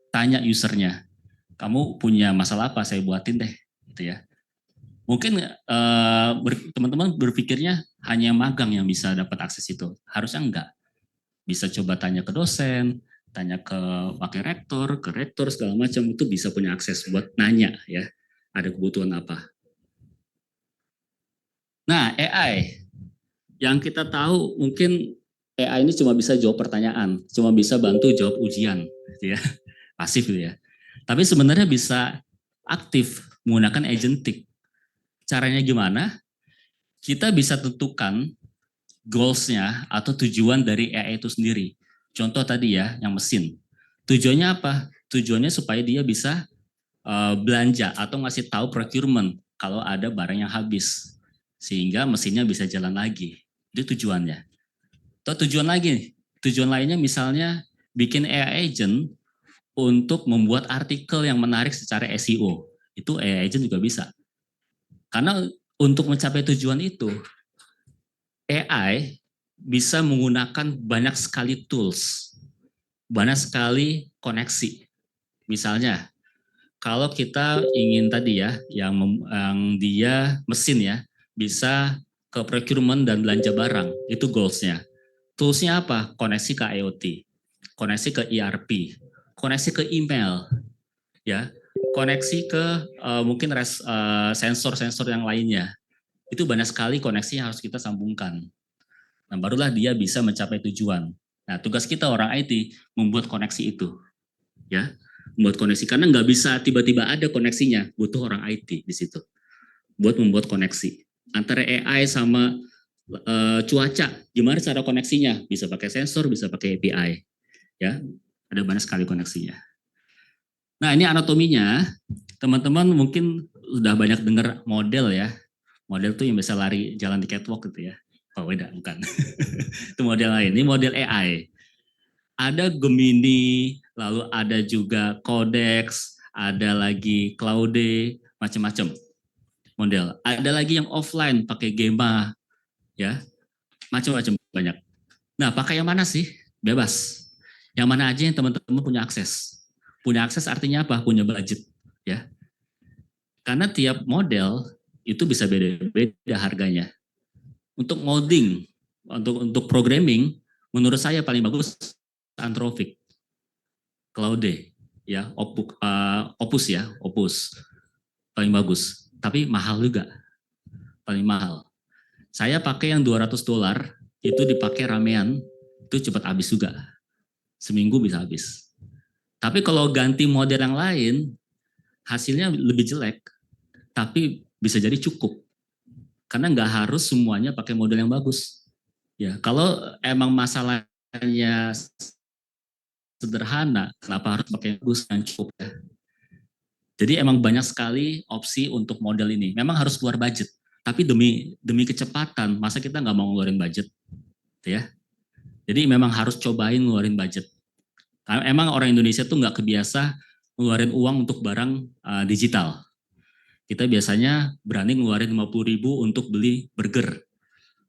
Tanya usernya, kamu punya masalah apa, saya buatin deh. Gitu ya. Mungkin teman-teman berpikirnya hanya magang yang bisa dapat akses itu. Harusnya enggak. Bisa coba tanya ke dosen, tanya ke wakil rektor, ke rektor, segala macam. Itu bisa punya akses buat nanya ya, ada kebutuhan apa. Nah, AI yang kita tahu mungkin AI ini cuma bisa jawab pertanyaan, cuma bisa bantu jawab ujian, gitu ya, pasif gitu ya. Tapi sebenarnya bisa aktif menggunakan agentic. Caranya gimana? Kita bisa tentukan goals-nya atau tujuan dari AI itu sendiri. Contoh tadi ya, yang mesin. Tujuannya apa? Tujuannya supaya dia bisa belanja atau ngasih tahu procurement kalau ada barang yang habis. Sehingga mesinnya bisa jalan lagi. Itu tujuannya. Atau tujuan lagi, tujuan lainnya misalnya bikin AI agent untuk membuat artikel yang menarik secara SEO. Itu AI agent juga bisa. Karena untuk mencapai tujuan itu, AI bisa menggunakan banyak sekali tools, banyak sekali koneksi. Misalnya, kalau kita ingin tadi ya, yang dia mesin ya, bisa ke procurement dan belanja barang, itu goals-nya. Tools-nya apa? Koneksi ke IoT, koneksi ke ERP, koneksi ke email, ya, koneksi ke mungkin sensor-sensor yang lainnya. Itu banyak sekali koneksi yang harus kita sambungkan. Nah, barulah dia bisa mencapai tujuan. Nah, tugas kita orang IT membuat koneksi itu, ya, membuat koneksi karena nggak bisa tiba-tiba ada koneksinya, butuh orang IT di situ buat membuat koneksi antara AI sama cuaca. Gimana cara koneksinya? Bisa pakai sensor, bisa pakai API, ya, ada banyak sekali koneksinya. Nah, ini anatominya. Teman-teman mungkin sudah banyak dengar model ya. Model tuh yang bisa lari jalan di catwalk gitu ya. Oh, beda, bukan. Itu model lain. Ini model AI. Ada Gemini, lalu ada juga Codex, ada lagi Claude, macam-macam model. Ada lagi yang offline pakai Gemma, ya, macam-macam banyak. Nah, pakai yang mana sih? Bebas. Yang mana aja yang teman-teman punya akses. Punya akses artinya apa? Punya budget, ya. Karena tiap model itu bisa beda-beda harganya. Untuk modding, untuk programming, menurut saya paling bagus Anthropic, Claude, ya, Opus paling bagus. Tapi mahal juga, paling mahal. Saya pakai yang $200, itu dipakai ramean, itu cepat habis juga. Seminggu bisa habis. Tapi kalau ganti model yang lain, hasilnya lebih jelek, tapi bisa jadi cukup. Karena nggak harus semuanya pakai model yang bagus. Ya, kalau emang masalahnya sederhana, kenapa harus pakai yang bagus dan cukup ya? Jadi emang banyak sekali opsi untuk model ini. Memang harus keluar budget, tapi demi kecepatan, masa kita nggak mau ngeluarin budget, ya? Jadi memang harus cobain ngeluarin budget. Karena emang orang Indonesia tuh nggak kebiasa ngeluarin uang untuk barang digital. Kita biasanya berani ngeluarin 50.000 untuk beli burger,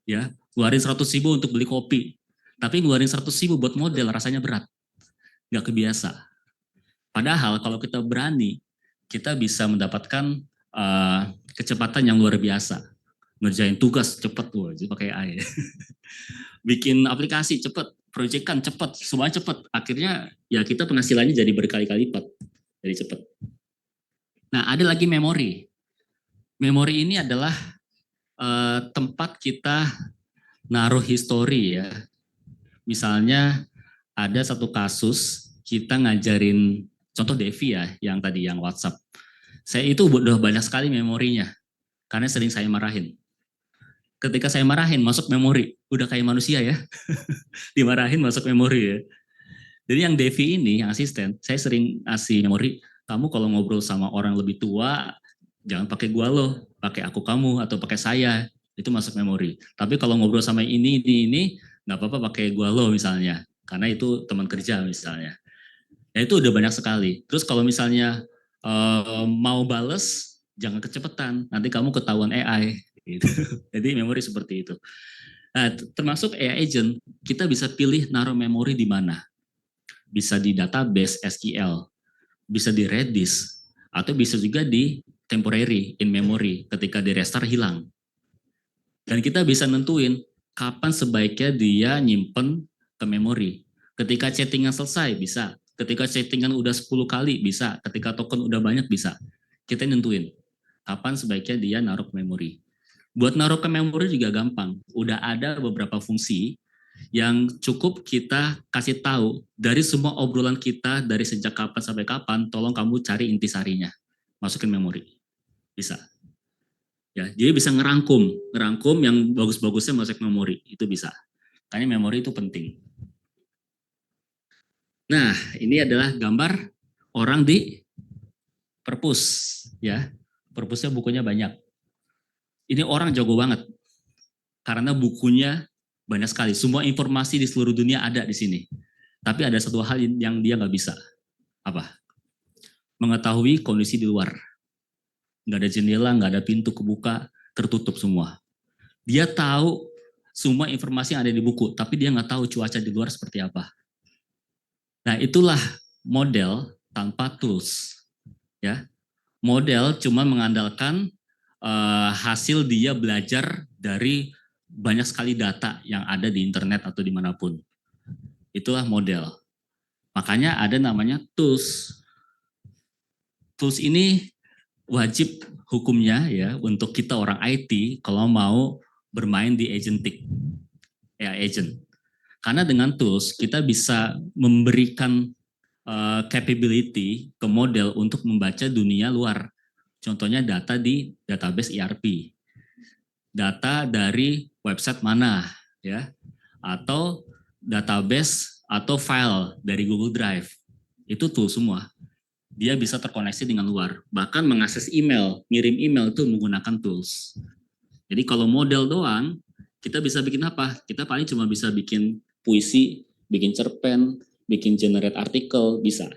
ya, ngeluarin 100.000 untuk beli kopi. Tapi ngeluarin 100.000 buat model rasanya berat, nggak kebiasa. Padahal kalau kita berani, kita bisa mendapatkan kecepatan yang luar biasa. Ngerjain tugas cepat tuh, pakai AI. Bikin aplikasi cepat, proyekkan cepat, semuanya cepat. Akhirnya ya kita penghasilannya jadi berkali-kali lipat, jadi cepat. Nah, ada lagi memori. Memori ini adalah tempat kita naruh histori ya. Misalnya ada satu kasus kita ngajarin, contoh Devi ya, yang tadi yang WhatsApp. Saya itu udah banyak sekali memorinya, karena sering saya marahin. Ketika saya marahin, masuk memori. Udah kayak manusia ya, dimarahin masuk memori ya. Jadi yang Devi ini, yang asisten, saya sering kasih memori, kamu kalau ngobrol sama orang lebih tua, jangan pakai gua loh, pakai aku kamu, atau pakai saya, itu masuk memori. Tapi kalau ngobrol sama ini, nggak apa-apa pakai gua loh misalnya, karena itu teman kerja misalnya. Ya itu udah banyak sekali. Terus kalau misalnya mau bales, jangan kecepatan, nanti kamu ketahuan AI. Gitu. Jadi memori seperti itu. Nah, termasuk AI agent, kita bisa pilih naruh memori di mana. Bisa di database SQL, bisa di Redis, atau bisa juga di temporary in memory ketika di restart hilang. Dan kita bisa nentuin kapan sebaiknya dia nyimpen ke memori. Ketika chattingan selesai bisa, ketika chattingan udah 10 kali bisa, ketika token udah banyak bisa. Kita nentuin kapan sebaiknya dia naruh ke memori. Buat naruh ke memori juga gampang. Udah ada beberapa fungsi yang cukup kita kasih tahu dari semua obrolan kita dari sejak kapan sampai kapan, tolong kamu cari intisarinya, masukin memori. Bisa. Ya, jadi bisa ngerangkum yang bagus-bagusnya masuk memori, itu bisa. Makanya memori itu penting. Nah, ini adalah gambar orang di perpus, ya. Perpusnya bukunya banyak. Ini orang jago banget karena bukunya banyak sekali. Semua informasi di seluruh dunia ada di sini. Tapi ada satu hal yang dia nggak bisa. Apa? Mengetahui kondisi di luar. nggak ada jendela, nggak ada pintu kebuka, tertutup semua. Dia tahu semua informasi yang ada di buku, tapi dia nggak tahu cuaca di luar seperti apa. Nah, itulah model tanpa tools. Ya, model cuma mengandalkan hasil dia belajar dari banyak sekali data yang ada di internet atau dimanapun. Itulah model. Makanya ada namanya tools. Tools ini wajib hukumnya ya untuk kita orang IT kalau mau bermain di agentic, ya agent. Karena dengan tools kita bisa memberikan capability ke model untuk membaca dunia luar. Contohnya data di database ERP, data dari website mana, ya, atau database atau file dari Google Drive. Itu tools semua. Dia bisa terkoneksi dengan luar. Bahkan mengakses email, ngirim email itu menggunakan tools. Jadi kalau model doang, kita bisa bikin apa? Kita paling cuma bisa bikin puisi, bikin cerpen, bikin generate artikel, bisa.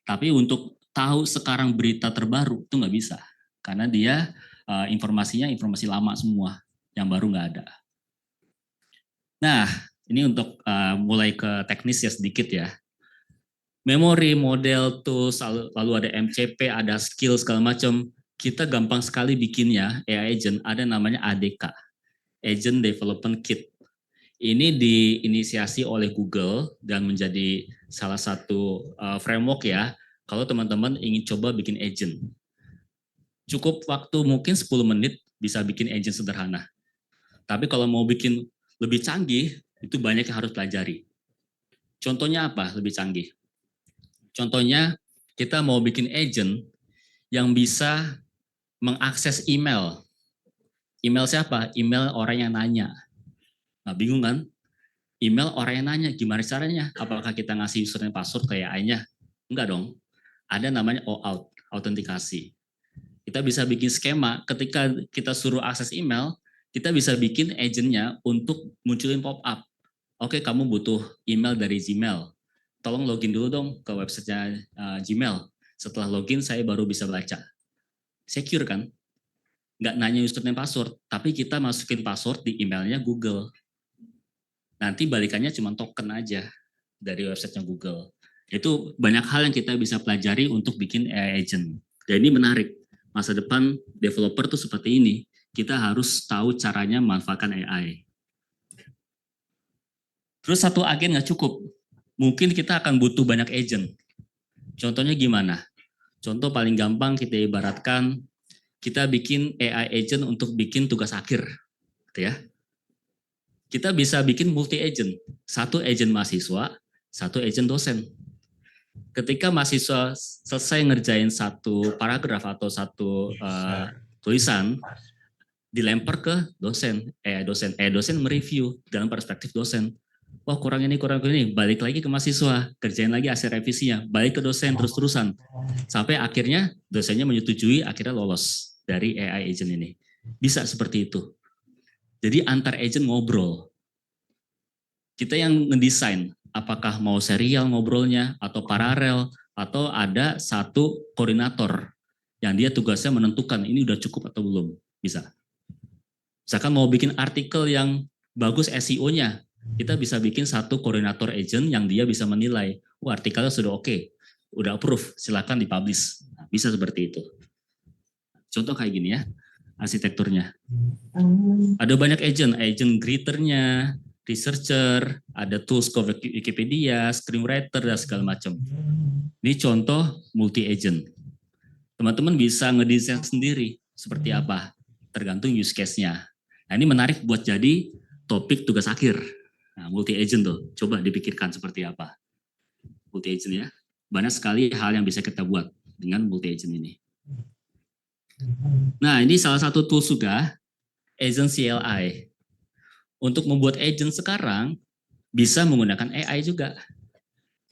Tapi untuk tahu sekarang berita terbaru itu nggak bisa. Karena dia informasinya informasi lama semua, yang baru nggak ada. Nah, ini untuk mulai ke teknis ya sedikit ya. Memori, model, tools, lalu ada MCP, ada skill segala macam. Kita gampang sekali bikinnya, AI agent, ada namanya ADK, Agent Development Kit. Ini diinisiasi oleh Google dan menjadi salah satu framework ya, kalau teman-teman ingin coba bikin agent. Cukup waktu mungkin 10 menit bisa bikin agent sederhana. Tapi kalau mau bikin lebih canggih, itu banyak yang harus pelajari. Contohnya apa lebih canggih? Contohnya kita mau bikin agent yang bisa mengakses email. Email siapa? Email orang yang nanya. Nah, bingung kan? Email orang yang nanya, gimana caranya? Apakah kita ngasih username password ke AI-nya? Enggak dong. Ada namanya OAuth, autentikasi. Kita bisa bikin skema ketika kita suruh akses email, kita bisa bikin agentnya untuk munculin pop-up. Oke, kamu butuh email dari Gmail. Tolong login dulu dong ke websitenya Gmail. Setelah login, saya baru bisa baca. Secure kan? Nggak nanya username password, tapi kita masukin password di emailnya Google. Nanti balikannya cuma token aja dari websitenya Google. Itu banyak hal yang kita bisa pelajari untuk bikin AI agent. Dan ini menarik. Masa depan developer tuh seperti ini. Kita harus tahu caranya memanfaatkan AI. Terus satu agen nggak cukup. Mungkin kita akan butuh banyak agent. Contohnya gimana? Contoh paling gampang kita ibaratkan kita bikin AI agent untuk bikin tugas akhir, gitu ya. Kita bisa bikin multi agent, satu agent mahasiswa, satu agent dosen. Ketika mahasiswa selesai ngerjain satu paragraf atau satu tulisan, dilempar ke dosen, dosen mereview dalam perspektif dosen. Wah kurang ini, balik lagi ke mahasiswa, kerjain lagi hasil revisinya, balik ke dosen terus-terusan. Sampai akhirnya dosennya menyetujui, akhirnya lolos dari AI agent ini. Bisa seperti itu. Jadi antar agent ngobrol. Kita yang ngedesain, apakah mau serial ngobrolnya, atau paralel, atau ada satu koordinator yang dia tugasnya menentukan ini udah cukup atau belum. Bisa. Misalkan mau bikin artikel yang bagus SEO-nya, kita bisa bikin satu koordinator agent yang dia bisa menilai, artikelnya sudah oke, udah approve, silakan dipublish. Nah, bisa seperti itu. Contoh kayak gini ya, arsitekturnya. Ada banyak agent greeter-nya, researcher, ada tools ke Wikipedia, screenwriter, dan segala macam. Ini contoh multi-agent. Teman-teman bisa ngedesain sendiri seperti apa, tergantung use case-nya. Nah ini menarik buat jadi topik tugas akhir. Nah, multi-agent tuh, coba dipikirkan seperti apa. Multi-agent ya, banyak sekali hal yang bisa kita buat dengan multi-agent ini. Nah ini salah satu tools juga, Agent CLI. Untuk membuat agent sekarang, bisa menggunakan AI juga.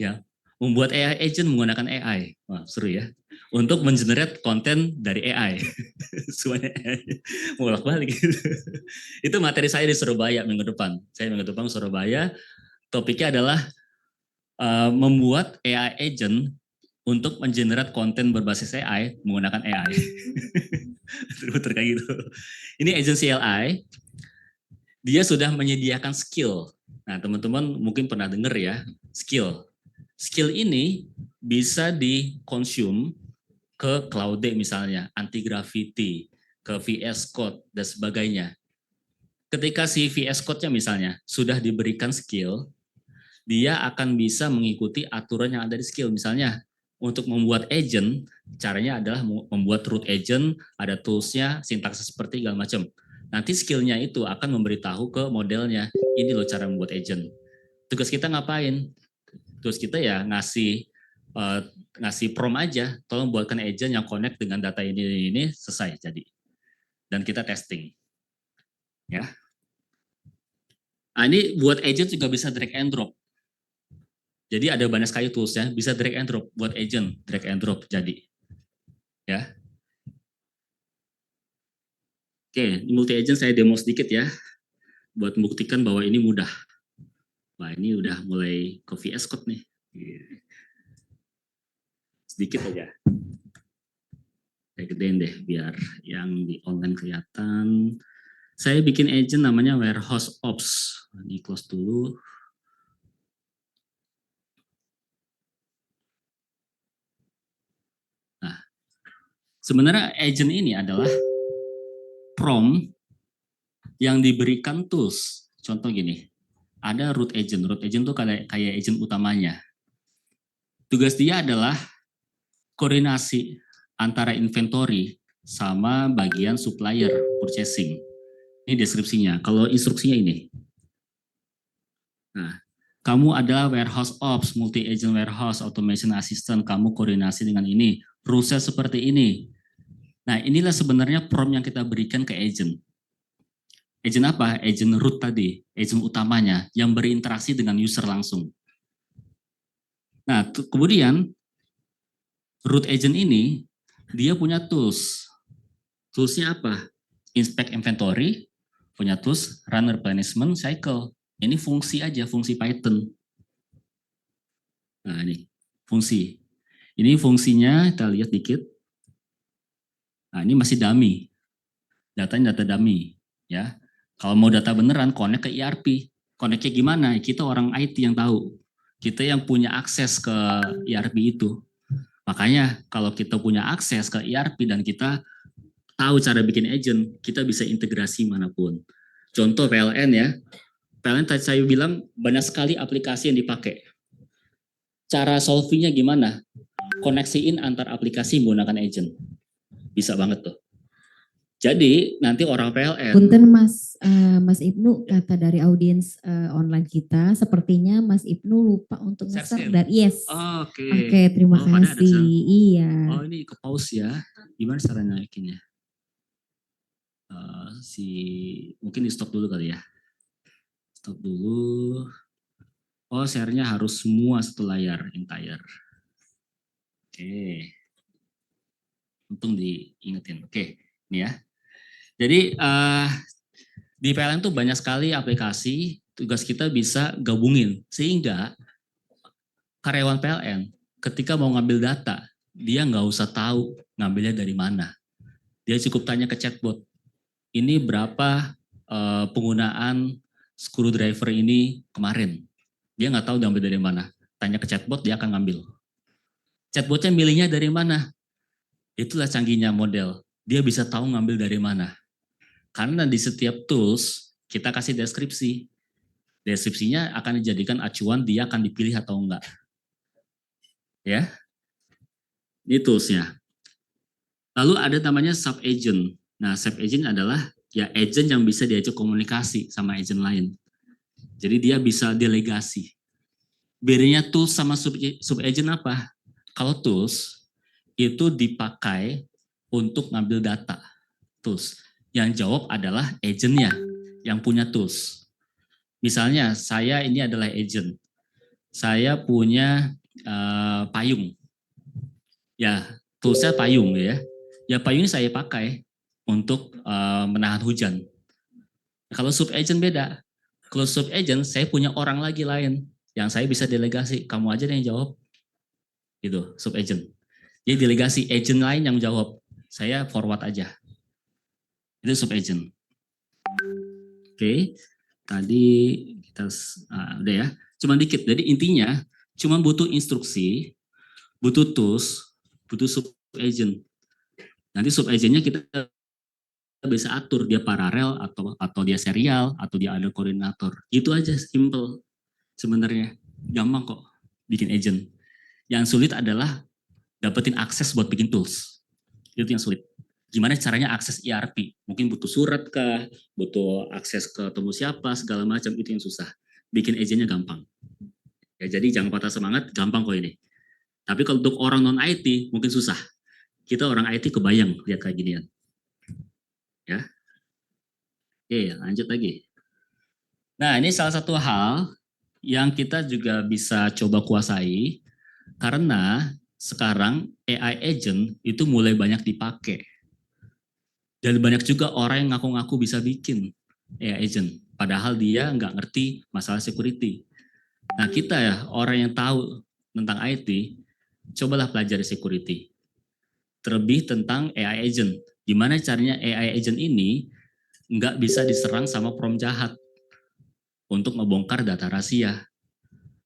Ya, membuat AI agent menggunakan AI. Wah, seru ya. Untuk mengenerate konten dari AI. Semuanya AI. Bolak-balik. Itu materi saya di Surabaya minggu depan. Saya minggu depan Surabaya. Topiknya adalah membuat AI agent untuk mengenerate konten berbasis AI menggunakan AI. Kayak gitu. Ini agent CLI, dia sudah menyediakan skill. Nah, teman-teman mungkin pernah dengar ya, skill. Skill ini bisa dikonsum ke Claude misalnya, anti-gravity, ke VS Code, dan sebagainya. Ketika si VS Code-nya misalnya sudah diberikan skill, dia akan bisa mengikuti aturan yang ada di skill. Misalnya, untuk membuat agent, caranya adalah membuat root agent, ada tools-nya, sintaksnya seperti segala macam. Nanti skill-nya itu akan memberitahu ke modelnya, ini loh cara membuat agent. Tugas kita ngapain? Tugas kita ya ngasih prompt aja, tolong buatkan agent yang connect dengan data ini selesai jadi. Dan kita testing. Ya. Nah, ini buat agent juga bisa drag and drop. Jadi ada banyak sekali tools-nya, bisa drag and drop buat agent, drag and drop jadi. Ya. Oke, multi agent saya demo sedikit ya, buat membuktikan bahwa ini mudah. Wah, ini udah mulai ke VS Code nih. Sedikit aja. Saya gedein deh, biar yang di online kelihatan. Saya bikin agent namanya Warehouse Ops. Ini close dulu. Nah, sebenarnya agent ini adalah prompt yang diberikan tools. Contoh gini, ada root agent. Root agent itu kayak agent utamanya. Tugas dia adalah koordinasi antara inventory sama bagian supplier purchasing. Ini deskripsinya. Kalau instruksinya ini. Nah, kamu adalah warehouse ops, multi agent warehouse, automation assistant, kamu koordinasi dengan ini. Proses seperti ini. Nah, inilah sebenarnya prompt yang kita berikan ke agent. Agent apa? Agent root tadi, agent utamanya yang berinteraksi dengan user langsung. Nah, kemudian root agent ini dia punya tools. Toolsnya apa? Inspect inventory, punya tools run replenishment cycle. Ini fungsi aja, fungsi Python. Nah, ini fungsi. Ini fungsinya kita lihat dikit. Nah, ini masih dummy. Datanya data dummy, ya. Kalau mau data beneran connect ke ERP. Connect-nya gimana? Kita orang IT yang tahu. Kita yang punya akses ke ERP itu. Makanya kalau kita punya akses ke ERP dan kita tahu cara bikin agent, kita bisa integrasi manapun. Contoh PLN ya. PLN tadi saya bilang banyak sekali aplikasi yang dipakai. Cara solvingnya gimana? Koneksiin antar aplikasi menggunakan agent. Bisa banget tuh. Jadi nanti orang PLN. Punten Mas Ibnu, kata dari audiens online kita, sepertinya Mas Ibnu lupa untuk nge-share dan yes. Oh, oke. Oke, terima kasih. Iya. Oh, ini ke pause ya. Gimana cara naikinnya? Mungkin di stop dulu kali ya. Stop dulu. Oh, share-nya harus semua satu layar, entire. Oke. Untung diingetin. Oke, ini ya. Jadi di PLN tuh banyak sekali aplikasi, tugas kita bisa gabungin. Sehingga karyawan PLN ketika mau ngambil data, dia nggak usah tahu ngambilnya dari mana. Dia cukup tanya ke chatbot, ini berapa penggunaan screwdriver ini kemarin. Dia nggak tahu diambil dari mana. Tanya ke chatbot, dia akan ngambil. Chatbotnya milihnya dari mana? Itulah canggihnya model. Dia bisa tahu ngambil dari mana. Karena di setiap tools kita kasih deskripsi. Deskripsinya akan dijadikan acuan dia akan dipilih atau enggak. Ya. Ini toolsnya. Lalu ada namanya sub agent. Nah, sub agent adalah ya agent yang bisa diajak komunikasi sama agent lain. Jadi dia bisa delegasi. Bedanya tools sama sub agent apa? Kalau tools itu dipakai untuk ngambil data. Tools. Yang jawab adalah agentnya yang punya tools. Misalnya saya ini adalah agent. Saya punya payung. Ya, toolsnya payung ya. Ya payung ini saya pakai untuk menahan hujan. Kalau sub agent beda. Kalau sub agent saya punya orang lagi lain yang saya bisa delegasi. Kamu aja yang jawab. Gitu, sub agent. Jadi delegasi agent lain yang jawab, saya forward aja. Itu sub agent. Oke, tadi kita udah ya, cuma dikit. Jadi intinya cuma butuh instruksi, butuh tools, butuh sub agent. Nanti sub agentnya kita bisa atur dia paralel atau dia serial atau dia ada koordinator. Itu aja simple sebenarnya, gampang kok bikin agent. Yang sulit adalah dapetin akses buat bikin tools. Itu yang sulit. Gimana caranya akses ERP? Mungkin butuh surat kah, butuh akses ke temu siapa, segala macam, itu yang susah. Bikin agentnya gampang. Ya, jadi jangan patah semangat, gampang kok ini. Tapi kalau untuk orang non IT mungkin susah. Kita orang IT kebayang lihat kayak ginian. Ya. Oke, lanjut lagi. Nah, ini salah satu hal yang kita juga bisa coba kuasai karena sekarang AI agent itu mulai banyak dipakai. Dan banyak juga orang yang ngaku-ngaku bisa bikin AI agent. Padahal dia nggak ngerti masalah security. Nah kita ya, orang yang tahu tentang IT, cobalah pelajari security. Terlebih tentang AI agent. Gimana caranya AI agent ini nggak bisa diserang sama prompt jahat untuk ngebongkar data rahasia.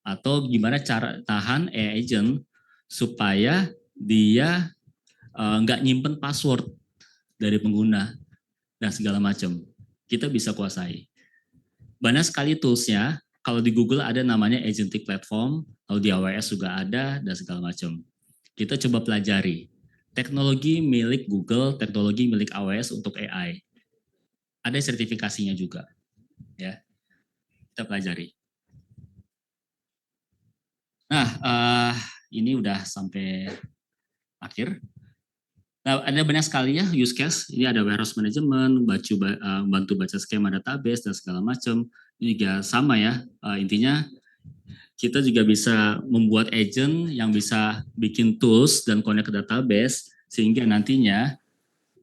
Atau gimana cara tahan AI agent supaya dia nggak nyimpen password dari pengguna dan segala macam. Kita bisa kuasai. Banyak sekali toolsnya. Kalau di Google ada namanya agentic platform, kalau di AWS juga ada dan segala macam. Kita coba pelajari teknologi milik Google, teknologi milik AWS untuk AI. Ada sertifikasinya juga, ya. Kita pelajari. Nah, ini udah sampai akhir. Nah, ada banyak sekali ya use case. Ini ada warehouse management, bantu baca skema database dan segala macam. Ini juga sama ya. Intinya kita juga bisa membuat agent yang bisa bikin tools dan connect ke database sehingga nantinya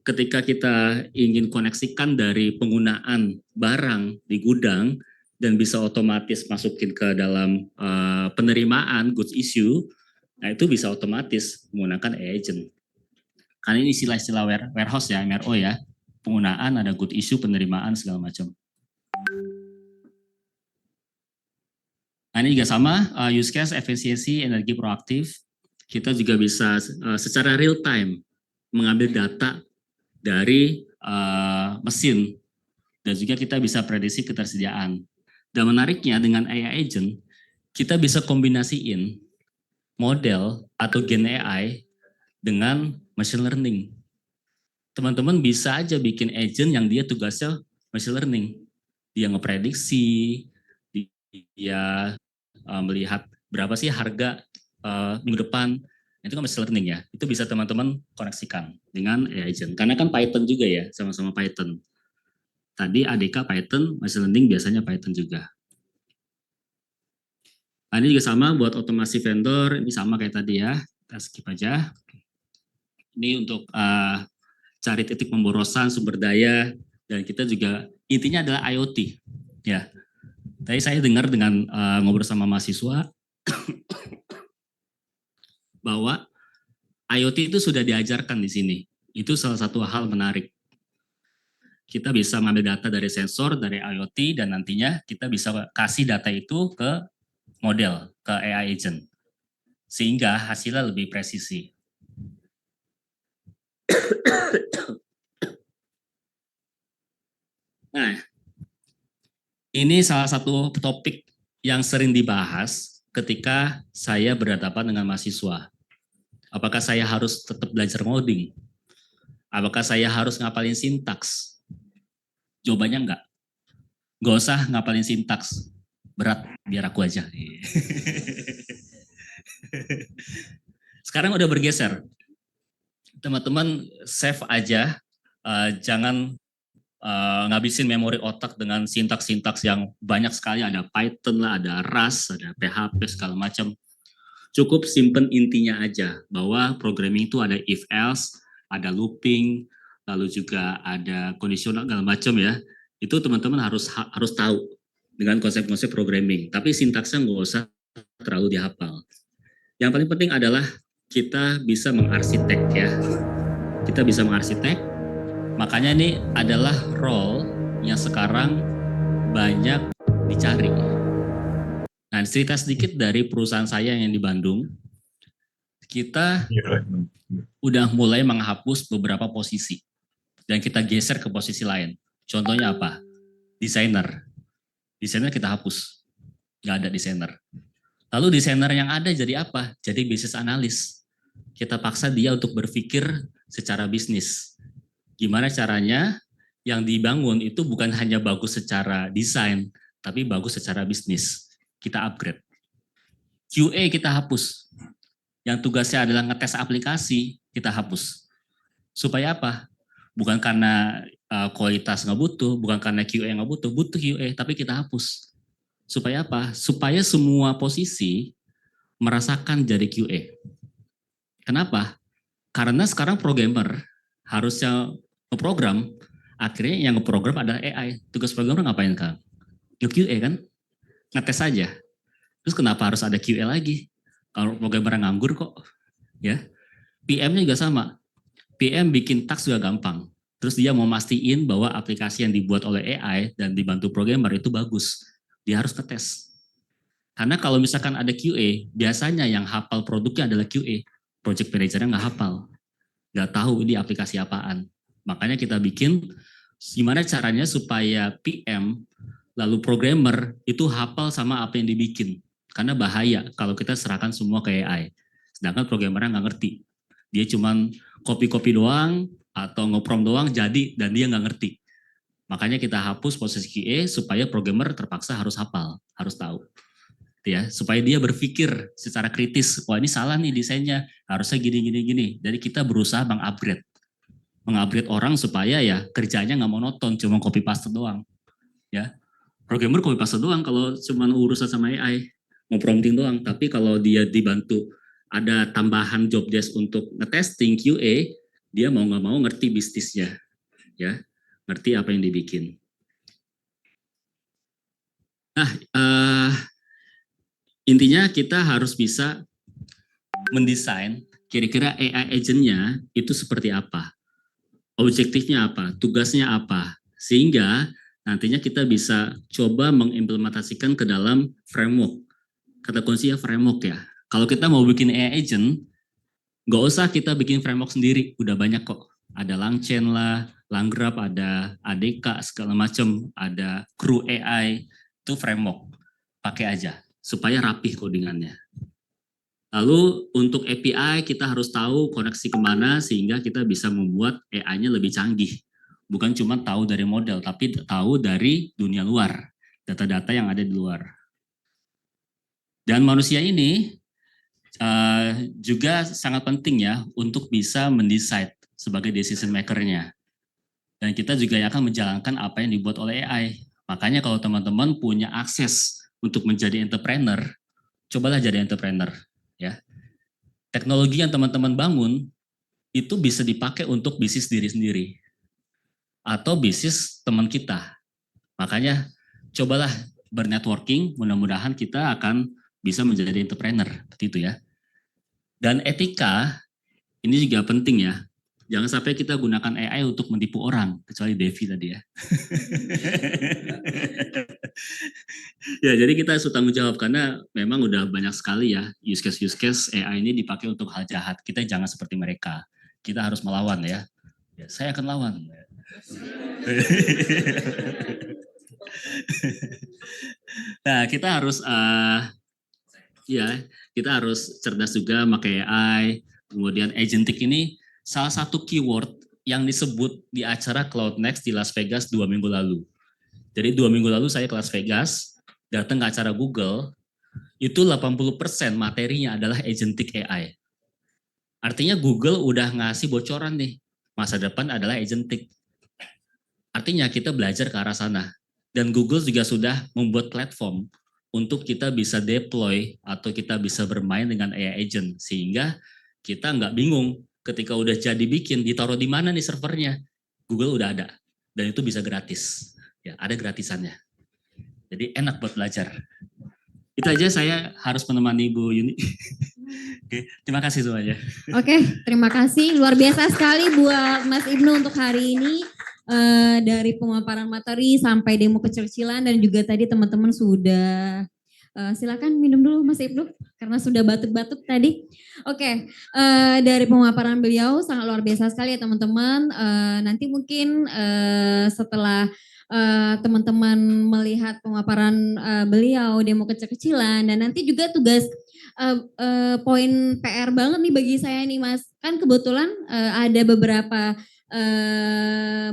ketika kita ingin koneksikan dari penggunaan barang di gudang dan bisa otomatis masukin ke dalam penerimaan goods issue, nah itu bisa otomatis menggunakan agent. Karena ini istilah-istilah warehouse ya, MRO ya. Penggunaan ada good issue, penerimaan segala macam. Nah ini juga sama, use case, efisiensi, energi proaktif. Kita juga bisa secara real time mengambil data dari mesin. Dan juga kita bisa prediksi ketersediaan. Dan menariknya dengan AI agent, kita bisa kombinasiin model atau gen AI dengan machine learning. Teman-teman bisa aja bikin agent yang dia tugasnya machine learning. Dia ngeprediksi, dia melihat berapa sih harga minggu depan. Itu kan machine learning ya. Itu bisa teman-teman koneksikan dengan AI agent. Karena kan Python juga ya, sama-sama Python. Tadi ADK Python, machine learning biasanya Python juga. Nah, ini juga sama buat otomasi vendor, ini sama kayak tadi ya. Kita skip aja. Ini untuk cari titik pemborosan sumber daya dan kita juga intinya adalah IoT ya. Tadi saya dengar dengan ngobrol sama mahasiswa bahwa IoT itu sudah diajarkan di sini. Itu salah satu hal menarik. Kita bisa mengambil data dari sensor, dari IoT dan nantinya kita bisa kasih data itu ke model, ke AI agent. Sehingga hasilnya lebih presisi. Nah, ini salah satu topik yang sering dibahas ketika saya berhadapan dengan mahasiswa. Apakah saya harus tetap belajar coding? Apakah saya harus ngapalin sintaks? Jawabannya enggak. Nggak usah ngapalin sintaks. Berat, biar aku aja. Sekarang udah bergeser. Teman-teman save aja, jangan ngabisin memori otak dengan sintaks-sintaks yang banyak sekali, ada Python lah, ada Rust, ada PHP segala macam. Cukup simpen intinya aja bahwa programming itu ada if else, ada looping, lalu juga ada kondisional segala macam ya. Itu teman-teman harus tahu dengan konsep-konsep programming. Tapi sintaksnya nggak usah terlalu dihafal. Yang paling penting adalah kita bisa mengarsitek ya. Kita bisa mengarsitek. Makanya ini adalah role yang sekarang banyak dicari. Nah, cerita sedikit dari perusahaan saya yang di Bandung. Kita udah mulai menghapus beberapa posisi dan kita geser ke posisi lain. Contohnya apa? Desainer. Desainer kita hapus. Nggak ada desainer. Lalu desainer yang ada jadi apa? Jadi bisnis analis. Kita paksa dia untuk berpikir secara bisnis. Gimana caranya yang dibangun itu bukan hanya bagus secara desain, tapi bagus secara bisnis. Kita upgrade. QA kita hapus. Yang tugasnya adalah ngetes aplikasi, kita hapus. Supaya apa? Bukan karena kualitas nggak butuh, bukan karena QA nggak butuh, butuh QA, tapi kita hapus. Supaya apa? Supaya semua posisi merasakan jadi QA. Kenapa? Karena sekarang programmer harusnya ngeprogram, akhirnya yang ngeprogram adalah AI. Tugas programmer ngapain kan? QA kan? Ngetes aja. Terus kenapa harus ada QA lagi? Kalau programmer nganggur kok. Ya. PM-nya juga sama. PM bikin task juga gampang. Terus dia mau mastiin bahwa aplikasi yang dibuat oleh AI dan dibantu programmer itu bagus. Dia harus ngetes. Karena kalau misalkan ada QA, biasanya yang hafal produknya adalah QA. Project manager-nya nggak hafal. Nggak tahu ini aplikasi apaan. Makanya kita bikin gimana caranya supaya PM lalu programmer itu hafal sama apa yang dibikin. Karena bahaya kalau kita serahkan semua ke AI. Sedangkan programmernya nggak ngerti. Dia cuman copy-copy doang atau nge-prompt doang jadi dan dia nggak ngerti. Makanya kita hapus posisi QA supaya programmer terpaksa harus hafal, harus tahu. Ya, supaya dia berpikir secara kritis, wah ini salah nih desainnya, harusnya gini. Jadi kita berusaha mengupgrade orang supaya ya kerjanya nggak monoton, cuma copy paste doang. Ya, programmer copy paste doang kalau cuma urusan sama AI, mau prompting doang. Tapi kalau dia dibantu ada tambahan job desk untuk ngetesting QA, dia mau nggak mau ngerti bisnisnya, ya, ngerti apa yang dibikin. Nah, intinya kita harus bisa mendesain kira-kira AI agent-nya itu seperti apa, objektifnya apa, tugasnya apa, sehingga nantinya kita bisa coba mengimplementasikan ke dalam framework. Kata kuncinya framework ya. Kalau kita mau bikin AI agent, nggak usah kita bikin framework sendiri, udah banyak kok. Ada Langchain lah, Langgraph, ada ADK, segala macam, ada Crew AI, itu framework. Pakai aja, supaya rapih codingannya. Lalu untuk API kita harus tahu koneksi kemana sehingga kita bisa membuat AI-nya lebih canggih. Bukan cuma tahu dari model, tapi tahu dari dunia luar, data-data yang ada di luar. Dan manusia ini juga sangat penting ya untuk bisa mendesain sebagai decision maker-nya. Dan kita juga akan menjalankan apa yang dibuat oleh AI. Makanya kalau teman-teman punya akses untuk menjadi entrepreneur, cobalah jadi entrepreneur. Ya, teknologi yang teman-teman bangun itu bisa dipakai untuk bisnis diri sendiri atau bisnis teman kita. Makanya cobalah bernetworking, mudah-mudahan kita akan bisa menjadi entrepreneur, seperti itu ya. Dan etika ini juga penting ya. Jangan sampai kita gunakan AI untuk menipu orang, kecuali Devi tadi ya. Ya, jadi kita harus tanggung jawab karena memang udah banyak sekali ya use case AI ini dipakai untuk hal jahat. Kita jangan seperti mereka. Kita harus melawan ya. Ya, saya akan lawan. Nah, kita harus kita harus cerdas juga pakai AI. Kemudian agentic ini salah satu keyword yang disebut di acara CloudNext di Las Vegas 2 minggu lalu. Jadi 2 minggu lalu saya ke Las Vegas, datang ke acara Google, itu 80% materinya adalah agentic AI. Artinya Google udah ngasih bocoran nih, masa depan adalah agentic. Artinya kita belajar ke arah sana. Dan Google juga sudah membuat platform untuk kita bisa deploy atau kita bisa bermain dengan AI agent. Sehingga kita nggak bingung ketika udah jadi bikin, ditaruh di mana nih servernya. Google udah ada. Dan itu bisa gratis. Ya, ada gratisannya. Jadi enak buat belajar. Itu aja, saya harus menemani Bu Yuni. Oke, terima kasih semuanya. Oke, terima kasih. Luar biasa sekali buat Mas Ibnu untuk hari ini. Dari pemaparan materi sampai demo kecil-kecilan dan juga tadi teman-teman sudah silakan minum dulu Mas Ibnu karena sudah batuk-batuk tadi. Oke, dari pemaparan beliau sangat luar biasa sekali ya teman-teman. Nanti mungkin setelah teman-teman melihat pemaparan beliau demo kecil-kecilan dan nanti juga tugas poin PR banget nih bagi saya nih Mas. Kan kebetulan ada beberapa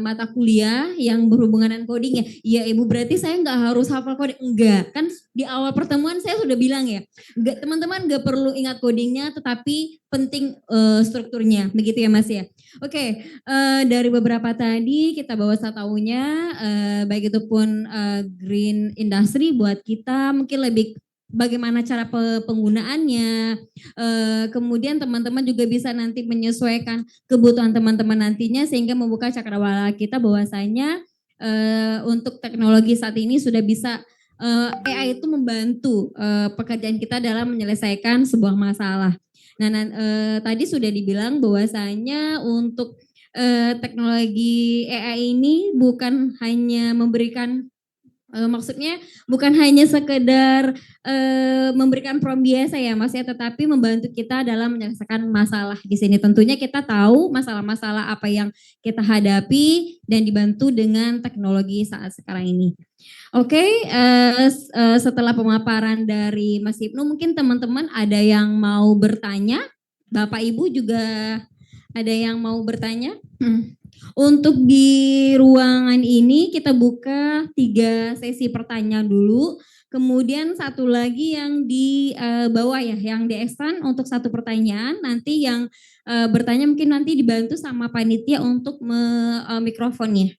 mata kuliah yang berhubungan dengan coding ya. Iya Ibu, berarti saya nggak harus hafal coding. Enggak, kan di awal pertemuan saya sudah bilang ya. Enggak, teman-teman nggak perlu ingat codingnya, tetapi penting strukturnya. Begitu ya Mas ya. Oke, dari beberapa tadi kita bawa tahunya, baik itu pun green industry buat kita mungkin lebih bagaimana cara penggunaannya, kemudian teman-teman juga bisa nanti menyesuaikan kebutuhan teman-teman nantinya sehingga membuka cakrawala kita bahwasanya untuk teknologi saat ini sudah bisa AI itu membantu pekerjaan kita dalam menyelesaikan sebuah masalah. Nah, tadi sudah dibilang bahwasanya untuk teknologi AI ini bukan hanya memberikan maksudnya bukan hanya sekedar memberikan prompt biasa ya Mas ya, tetapi membantu kita dalam menyelesaikan masalah di sini. Tentunya kita tahu masalah-masalah apa yang kita hadapi dan dibantu dengan teknologi saat sekarang ini. Oke, setelah pemaparan dari Mas Ibnu, mungkin teman-teman ada yang mau bertanya? Bapak Ibu juga ada yang mau bertanya? Untuk di ruangan ini kita buka 3 sesi pertanyaan dulu. Kemudian satu lagi yang di bawah ya, yang di extend untuk 1 pertanyaan. Nanti yang bertanya mungkin nanti dibantu sama panitia untuk mikrofonnya.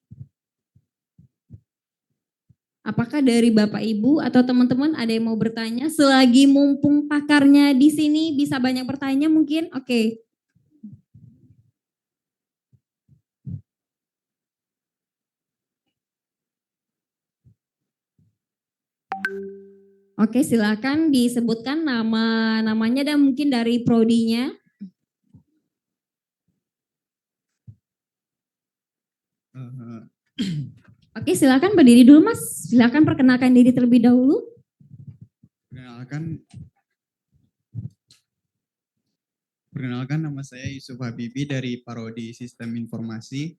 Apakah dari Bapak Ibu atau teman-teman ada yang mau bertanya? Selagi mumpung pakarnya di sini bisa banyak bertanya mungkin? Oke. Oke, silakan disebutkan namanya dan mungkin dari prodinya. Oke, silakan berdiri dulu Mas. Silakan perkenalkan diri terlebih dahulu. Perkenalkan nama saya Yusuf Habibi dari Parodi Sistem Informasi.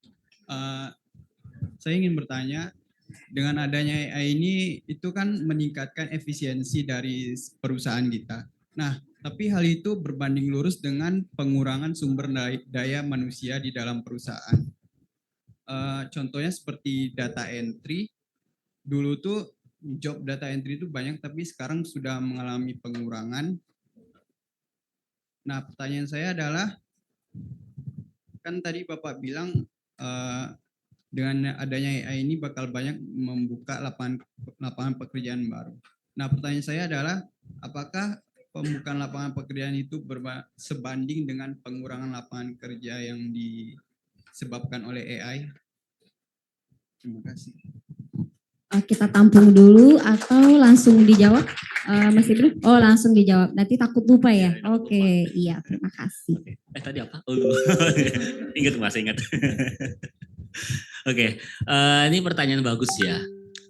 Saya ingin bertanya, dengan adanya AI ini itu kan meningkatkan efisiensi dari perusahaan kita. Nah, tapi hal itu berbanding lurus dengan pengurangan sumber daya manusia di dalam perusahaan. Contohnya seperti data entry, dulu tuh job data entry itu banyak tapi sekarang sudah mengalami pengurangan. Nah, pertanyaan saya adalah, kan tadi Bapak bilang dengan adanya AI ini bakal banyak membuka lapangan pekerjaan baru. Nah, pertanyaan saya adalah, apakah pembukaan lapangan pekerjaan itu sebanding dengan pengurangan lapangan kerja yang disebabkan oleh AI? Terima kasih. Kita tampung dulu atau langsung dijawab, Mas Ibnu? Oh, langsung dijawab. Nanti takut lupa ya. Oke, iya, terima kasih. Tadi apa? Oh, ingat Mas, ingat. Oke, ini pertanyaan bagus ya.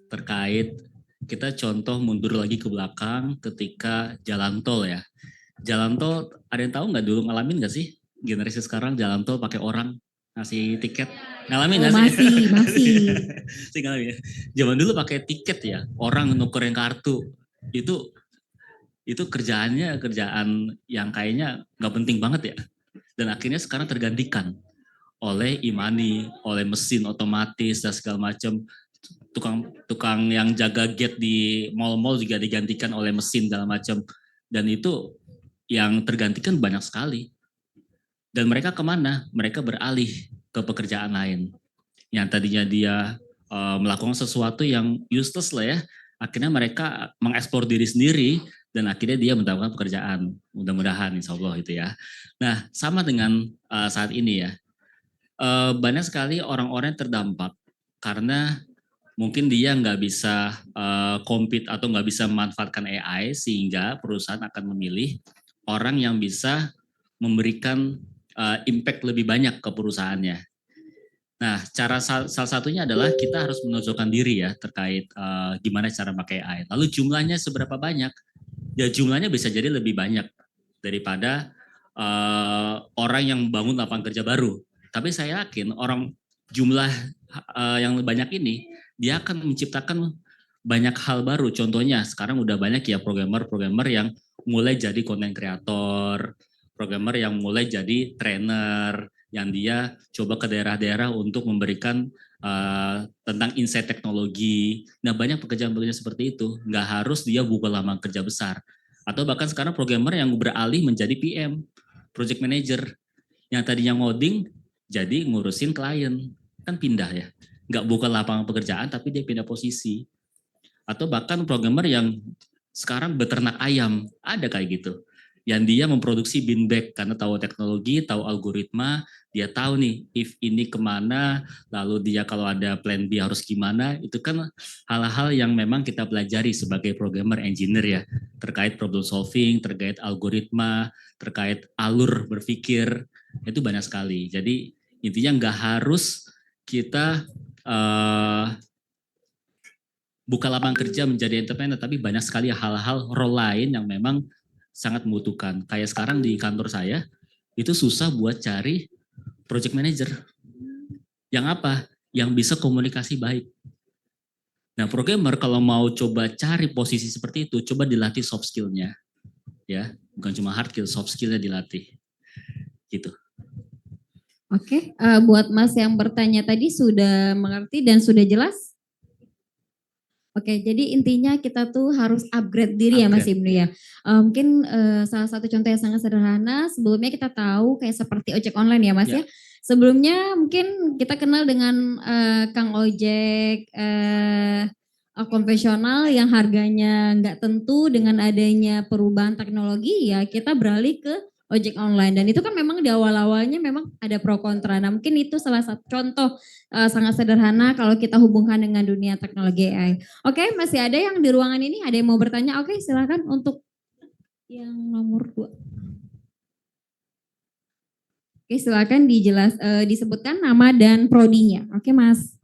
Terkait kita contoh mundur lagi ke belakang ketika jalan tol ya. Jalan tol, ada yang tahu nggak dulu ngalamin nggak sih generasi sekarang jalan tol pakai orang ngasih tiket? Ngalamin nggak sih? Masih. Sih ngalamin ya. Zaman dulu pakai tiket ya, orang nukerin kartu. Itu kerjaan yang kayaknya nggak penting banget ya. Dan akhirnya sekarang tergantikan oleh e-money, oleh mesin otomatis dan segala macam. Tukang yang jaga gate di mall-mall juga digantikan oleh mesin segala macam. Dan itu yang tergantikan banyak sekali. Dan mereka kemana? Mereka beralih ke pekerjaan lain. Yang tadinya dia melakukan sesuatu yang useless lah ya. Akhirnya mereka mengeksplor diri sendiri dan akhirnya dia mendapatkan pekerjaan. Mudah-mudahan insya Allah itu ya. Nah, sama dengan saat ini ya. Banyak sekali orang-orang yang terdampak karena mungkin dia nggak bisa compete atau nggak bisa memanfaatkan AI sehingga perusahaan akan memilih orang yang bisa memberikan impact lebih banyak ke perusahaannya. Nah, salah satunya adalah kita harus menonjolkan diri ya terkait gimana cara pakai AI. Lalu jumlahnya seberapa banyak? Ya jumlahnya bisa jadi lebih banyak daripada orang yang membangun lapangan kerja baru. Tapi saya yakin jumlah yang banyak ini dia akan menciptakan banyak hal baru. Contohnya sekarang udah banyak ya programmer yang mulai jadi content creator, programmer yang mulai jadi trainer, yang dia coba ke daerah-daerah untuk memberikan tentang insight teknologi. Nah banyak pekerjaan-pekerjaan seperti itu. Nggak harus dia buka lapangan kerja besar. Atau bahkan sekarang programmer yang beralih menjadi PM, project manager. Yang tadinya ngoding jadi ngurusin klien. Kan pindah ya. Nggak buka lapangan pekerjaan tapi dia pindah posisi. Atau bahkan programmer yang sekarang beternak ayam. Ada kayak gitu. Yang dia memproduksi bean bag karena tahu teknologi, tahu algoritma, dia tahu nih if ini kemana, lalu dia kalau ada plan B harus gimana, itu kan hal-hal yang memang kita pelajari sebagai programmer engineer ya, terkait problem solving, terkait algoritma, terkait alur berpikir, itu banyak sekali. Jadi intinya nggak harus kita buka lapangan kerja menjadi entrepreneur, tapi banyak sekali hal-hal role lain yang memang sangat membutuhkan. Kayak sekarang di kantor saya, itu susah buat cari project manager. Yang apa? Yang bisa komunikasi baik. Nah, programmer kalau mau coba cari posisi seperti itu, coba dilatih soft skill-nya. Ya, bukan cuma hard skill, soft skill-nya dilatih. Gitu. Oke, buat Mas yang bertanya tadi sudah mengerti dan sudah jelas? Oke, jadi intinya kita tuh harus upgrade diri ya Mas Ibnu ya. Mungkin salah satu contoh yang sangat sederhana, sebelumnya kita tahu kayak seperti ojek online ya Mas ya. Sebelumnya mungkin kita kenal dengan Kang Ojek konvensional yang harganya nggak tentu, dengan adanya perubahan teknologi ya kita beralih ke ojek online, dan itu kan memang di awal-awalnya memang ada pro kontra. Nah mungkin itu salah satu contoh sangat sederhana kalau kita hubungkan dengan dunia teknologi AI. Oke, masih ada yang di ruangan ini, ada yang mau bertanya? Oke, silakan untuk yang nomor 2. Oke, silakan disebutkan nama dan prodinya. Oke, Mas.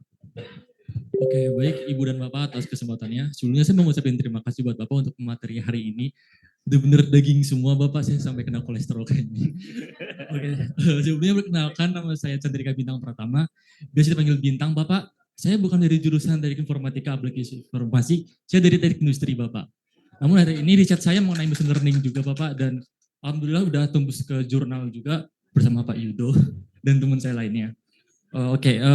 Oke, baik Ibu dan Bapak atas kesempatannya. Sebelumnya saya mau ngucapin terima kasih buat Bapak untuk materi hari ini. Bener-bener daging semua Bapak, saya sampai kena kolesterol kayaknya. Oke, sebelumnya perkenalkan nama saya Chandrika Bintang Pratama. Biasa dipanggil Bintang Bapak. Saya bukan dari jurusan dari informatika aplikasi informasi, saya dari teknik industri Bapak. Namun hari ini riset saya mengenai machine learning juga Bapak, dan alhamdulillah udah tembus ke jurnal juga bersama Pak Yudo dan teman saya lainnya.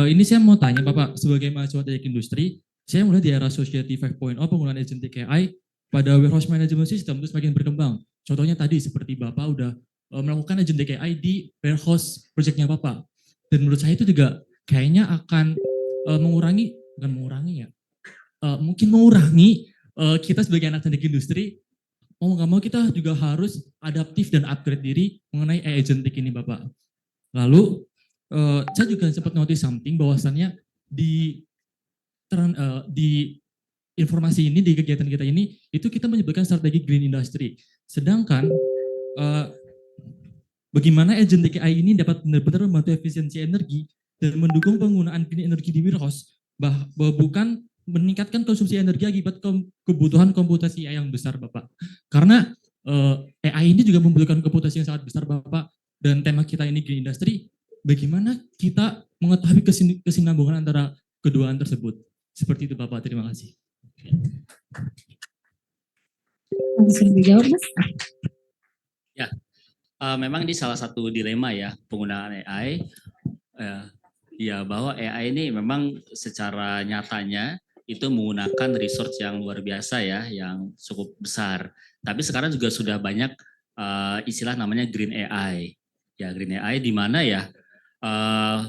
Ini saya mau tanya Bapak, sebagai mahasiswa teknik industri, saya mulai di era Society 5.0 penggunaan agentic AI pada warehouse management system itu semakin berkembang. Contohnya tadi seperti Bapak udah melakukan agentic AI di warehouse projectnya Bapak. Dan menurut saya itu juga kayaknya akan mungkin mengurangi kita sebagai anak teknik industri, mau nggak mau kita juga harus adaptif dan upgrade diri mengenai AI agentic ini Bapak. Lalu saya juga sempat notice something bahwasannya di informasi ini, di kegiatan kita ini, itu kita menyebutkan strategi green industry. Sedangkan bagaimana agentic AI ini dapat benar-benar membantu efisiensi energi dan mendukung penggunaan green energy di warehouse, bukan meningkatkan konsumsi energi akibat kebutuhan komputasi AI yang besar Bapak. Karena AI ini juga membutuhkan komputasi yang sangat besar Bapak, dan tema kita ini green industry, bagaimana kita mengetahui kesinambungan antara keduaan tersebut. Seperti itu Bapak, terima kasih. Langsung dijawab Mas. Ya, memang ini salah satu dilema ya penggunaan AI. Ya bahwa AI ini memang secara nyatanya itu menggunakan resource yang luar biasa ya, yang cukup besar. Tapi sekarang juga sudah banyak istilah namanya green AI. Ya green AI di mana ya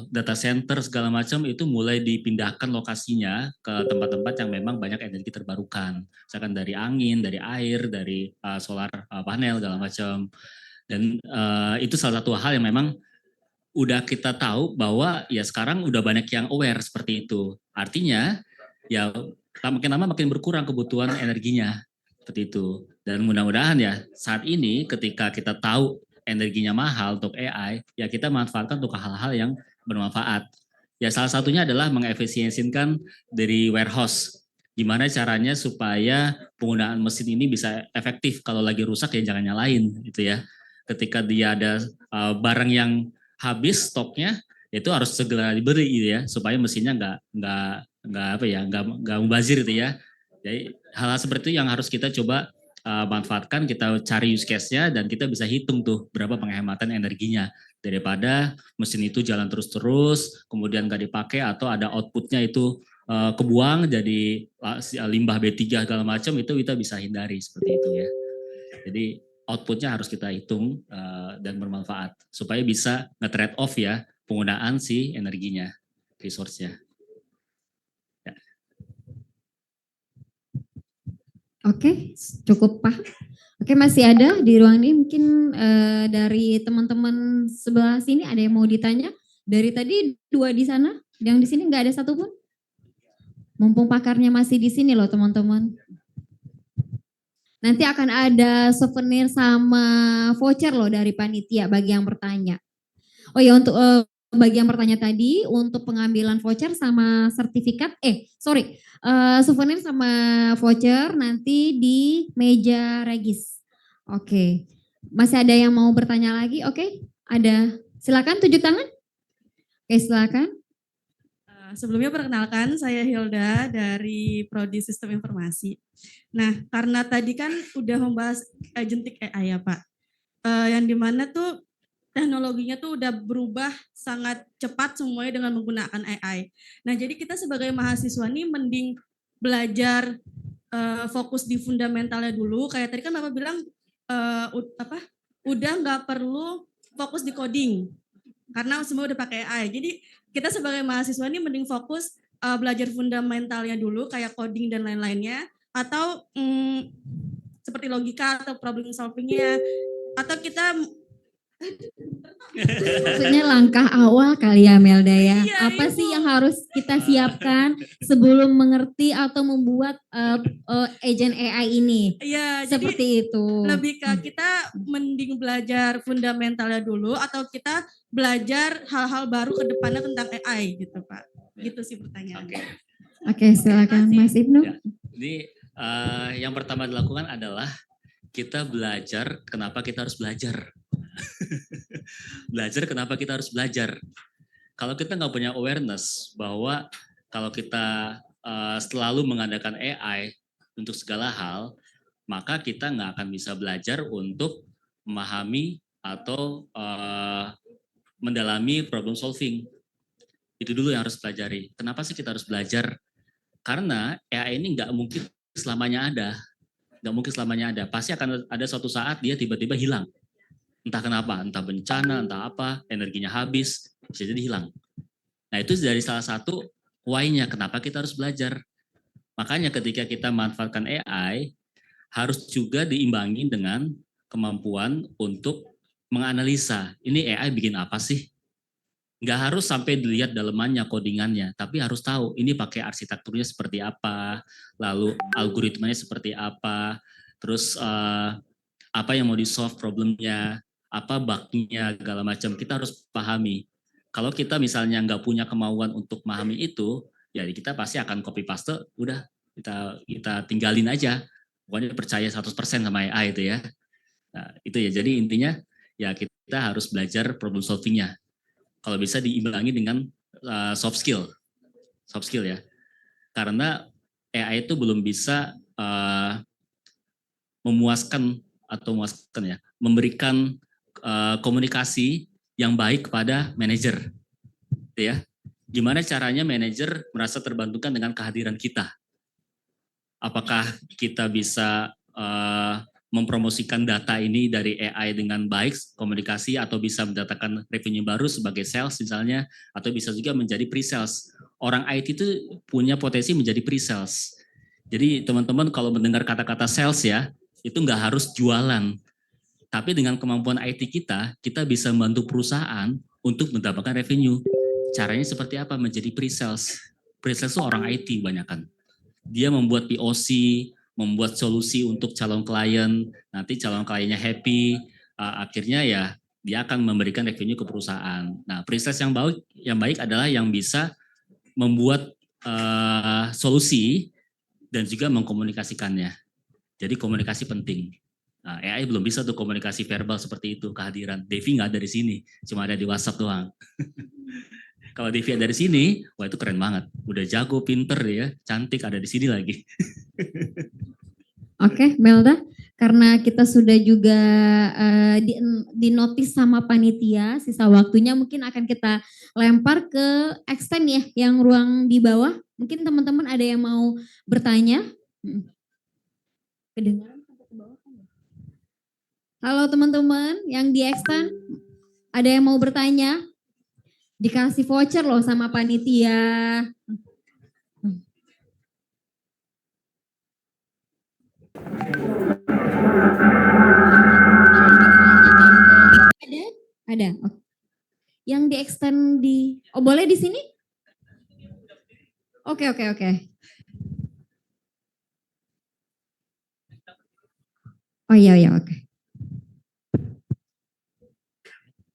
data center segala macam itu mulai dipindahkan lokasinya ke tempat-tempat yang memang banyak energi terbarukan. Misalkan dari angin, dari air, dari solar panel segala macam. Dan itu salah satu hal yang memang udah kita tahu bahwa ya sekarang udah banyak yang aware seperti itu. Artinya ya makin lama makin berkurang kebutuhan energinya. Seperti itu. Dan mudah-mudahan ya saat ini ketika kita tahu energinya mahal untuk AI, ya kita manfaatkan untuk hal-hal yang bermanfaat. Ya salah satunya adalah mengefisiensikan dari warehouse. Gimana caranya supaya penggunaan mesin ini bisa efektif. Kalau lagi rusak ya jangan nyalain gitu ya. Ketika dia ada barang yang habis stoknya, itu harus segera diberi gitu ya, supaya mesinnya nggak mubazir gitu ya. Jadi hal-hal seperti itu yang harus kita coba manfaatkan, kita cari use case-nya dan kita bisa hitung tuh berapa penghematan energinya daripada mesin itu jalan terus-terus kemudian nggak dipakai atau ada outputnya itu kebuang jadi limbah B3 segala macam, itu kita bisa hindari seperti itu ya. Jadi outputnya harus kita hitung dan bermanfaat supaya bisa nge-trade off ya penggunaan si energinya, resource-nya. Oke, cukup Pak. Oke, masih ada di ruang ini mungkin dari teman-teman sebelah sini ada yang mau ditanya? Dari tadi 2 di sana, yang di sini nggak ada satupun? Mumpung pakarnya masih di sini loh teman-teman. Nanti akan ada souvenir sama voucher loh dari panitia bagi yang bertanya. Oh ya, untuk bagi yang bertanya tadi, untuk pengambilan voucher sama sertifikat, souvenir sama voucher nanti di meja regis. Oke, masih ada yang mau bertanya lagi? Oke, ada. Silakan tunjuk tangan. Oke, silakan. Sebelumnya perkenalkan, saya Hilda dari Prodi Sistem Informasi. Nah, karena tadi kan udah membahas agentic AI ya Pak, yang dimana tuh teknologinya tuh udah berubah sangat cepat semuanya dengan menggunakan AI. Nah, jadi kita sebagai mahasiswa nih mending belajar fokus di fundamentalnya dulu. Kayak tadi kan Bapak bilang udah nggak perlu fokus di coding karena semua udah pakai AI. Jadi kita sebagai mahasiswa ini mending fokus belajar fundamentalnya dulu kayak coding dan lain-lainnya, atau seperti logika atau problem solvingnya, atau kita maksudnya langkah awal kali ya Melda ya. Iya, Apa Ibu. sih yang harus kita siapkan sebelum mengerti atau membuat agent AI ini? ya Seperti itu. lebih ke kita mending belajar fundamentalnya dulu atau kita belajar hal-hal baru ke depannya tentang AI gitu Pak. Gitu sih pertanyaannya. Oke, silakan Mas Ibnu. Ya. Jadi yang pertama dilakukan adalah kita belajar kenapa kita harus belajar. Belajar kenapa kita harus belajar. Kalau kita nggak punya awareness bahwa kalau kita selalu mengandalkan AI untuk segala hal, maka kita nggak akan bisa belajar untuk memahami atau mendalami problem solving. Itu dulu yang harus pelajari. Kenapa sih kita harus belajar? Karena AI ini nggak mungkin selamanya ada. Nggak mungkin selamanya ada. Pasti akan ada suatu saat dia tiba-tiba hilang. Entah kenapa, entah bencana, entah apa, energinya habis, bisa jadi hilang. Nah itu dari salah satu why-nya kenapa kita harus belajar. Makanya ketika kita manfaatkan AI, harus juga diimbangi dengan kemampuan untuk menganalisa, ini AI bikin apa sih? Nggak harus sampai dilihat dalemannya, codingannya, tapi harus tahu ini pakai arsitekturnya seperti apa, lalu algoritmanya seperti apa, terus apa yang mau di-solve problemnya, apa bug-nya, segala macam. Kita harus pahami. Kalau kita misalnya nggak punya kemauan untuk memahami itu, ya kita pasti akan copy paste, udah kita tinggalin aja. Pokoknya percaya 100% sama AI itu ya. Nah, itu ya. Jadi intinya ya kita harus belajar problem solving-nya. Kalau bisa diimbangi dengan soft skill. Soft skill ya. Karena AI itu belum bisa memberikan komunikasi yang baik kepada manajer, ya. Gimana caranya manajer merasa terbantukan dengan kehadiran kita? Apakah kita bisa mempromosikan data ini dari AI dengan baik, komunikasi, atau bisa mendatangkan revenue baru sebagai sales misalnya, atau bisa juga menjadi pre-sales. Orang IT itu punya potensi menjadi pre-sales. Jadi teman-teman kalau mendengar kata-kata sales ya, itu nggak harus jualan. Tapi dengan kemampuan IT kita bisa membantu perusahaan untuk mendapatkan revenue. Caranya seperti apa? Menjadi pre-sales. Pre-sales itu orang IT kebanyakan. Dia membuat POC, membuat solusi untuk calon klien, nanti calon kliennya happy, akhirnya ya dia akan memberikan revenue ke perusahaan. Nah, pre-sales yang baik adalah yang bisa membuat solusi dan juga mengkomunikasikannya. Jadi komunikasi penting. Nah, AI belum bisa tuh komunikasi verbal seperti itu, kehadiran. Devi nggak ada di sini, cuma ada di WhatsApp doang. Kalau Devi ada di sini, wah itu keren banget. Udah jago, pinter ya, cantik, ada di sini lagi. Oke, Melda, karena kita sudah juga di notis sama panitia, sisa waktunya mungkin akan kita lempar ke extend ya, yang ruang di bawah. Mungkin teman-teman ada yang mau bertanya? Kedengaran sampai ke bawah kan ya? Halo teman-teman yang di extend, ada yang mau bertanya? Dikasih voucher loh sama panitia. Ada. Oh. Yang di extend di, oh boleh di sini? Oke. Oh iya oke.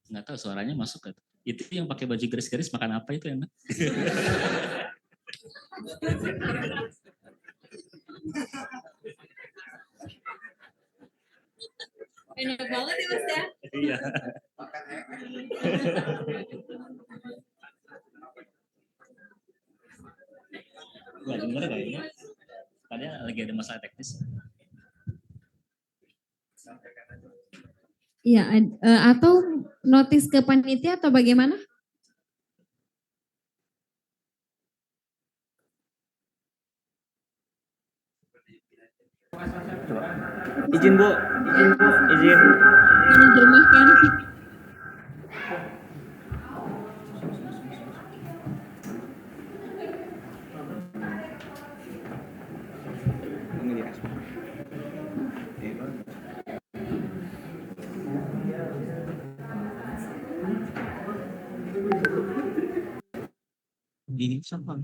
Nggak tahu suaranya masuk ke itu yang pakai baju garis-garis makan apa itu enak? Enak banget ya Mas ya. Iya. Nggak dengar kayaknya. Tadi lagi ada masalah teknis. Iya, atau notis ke panitia atau bagaimana? Izin Bu, izin. Menerjemahkan. Ini siapa?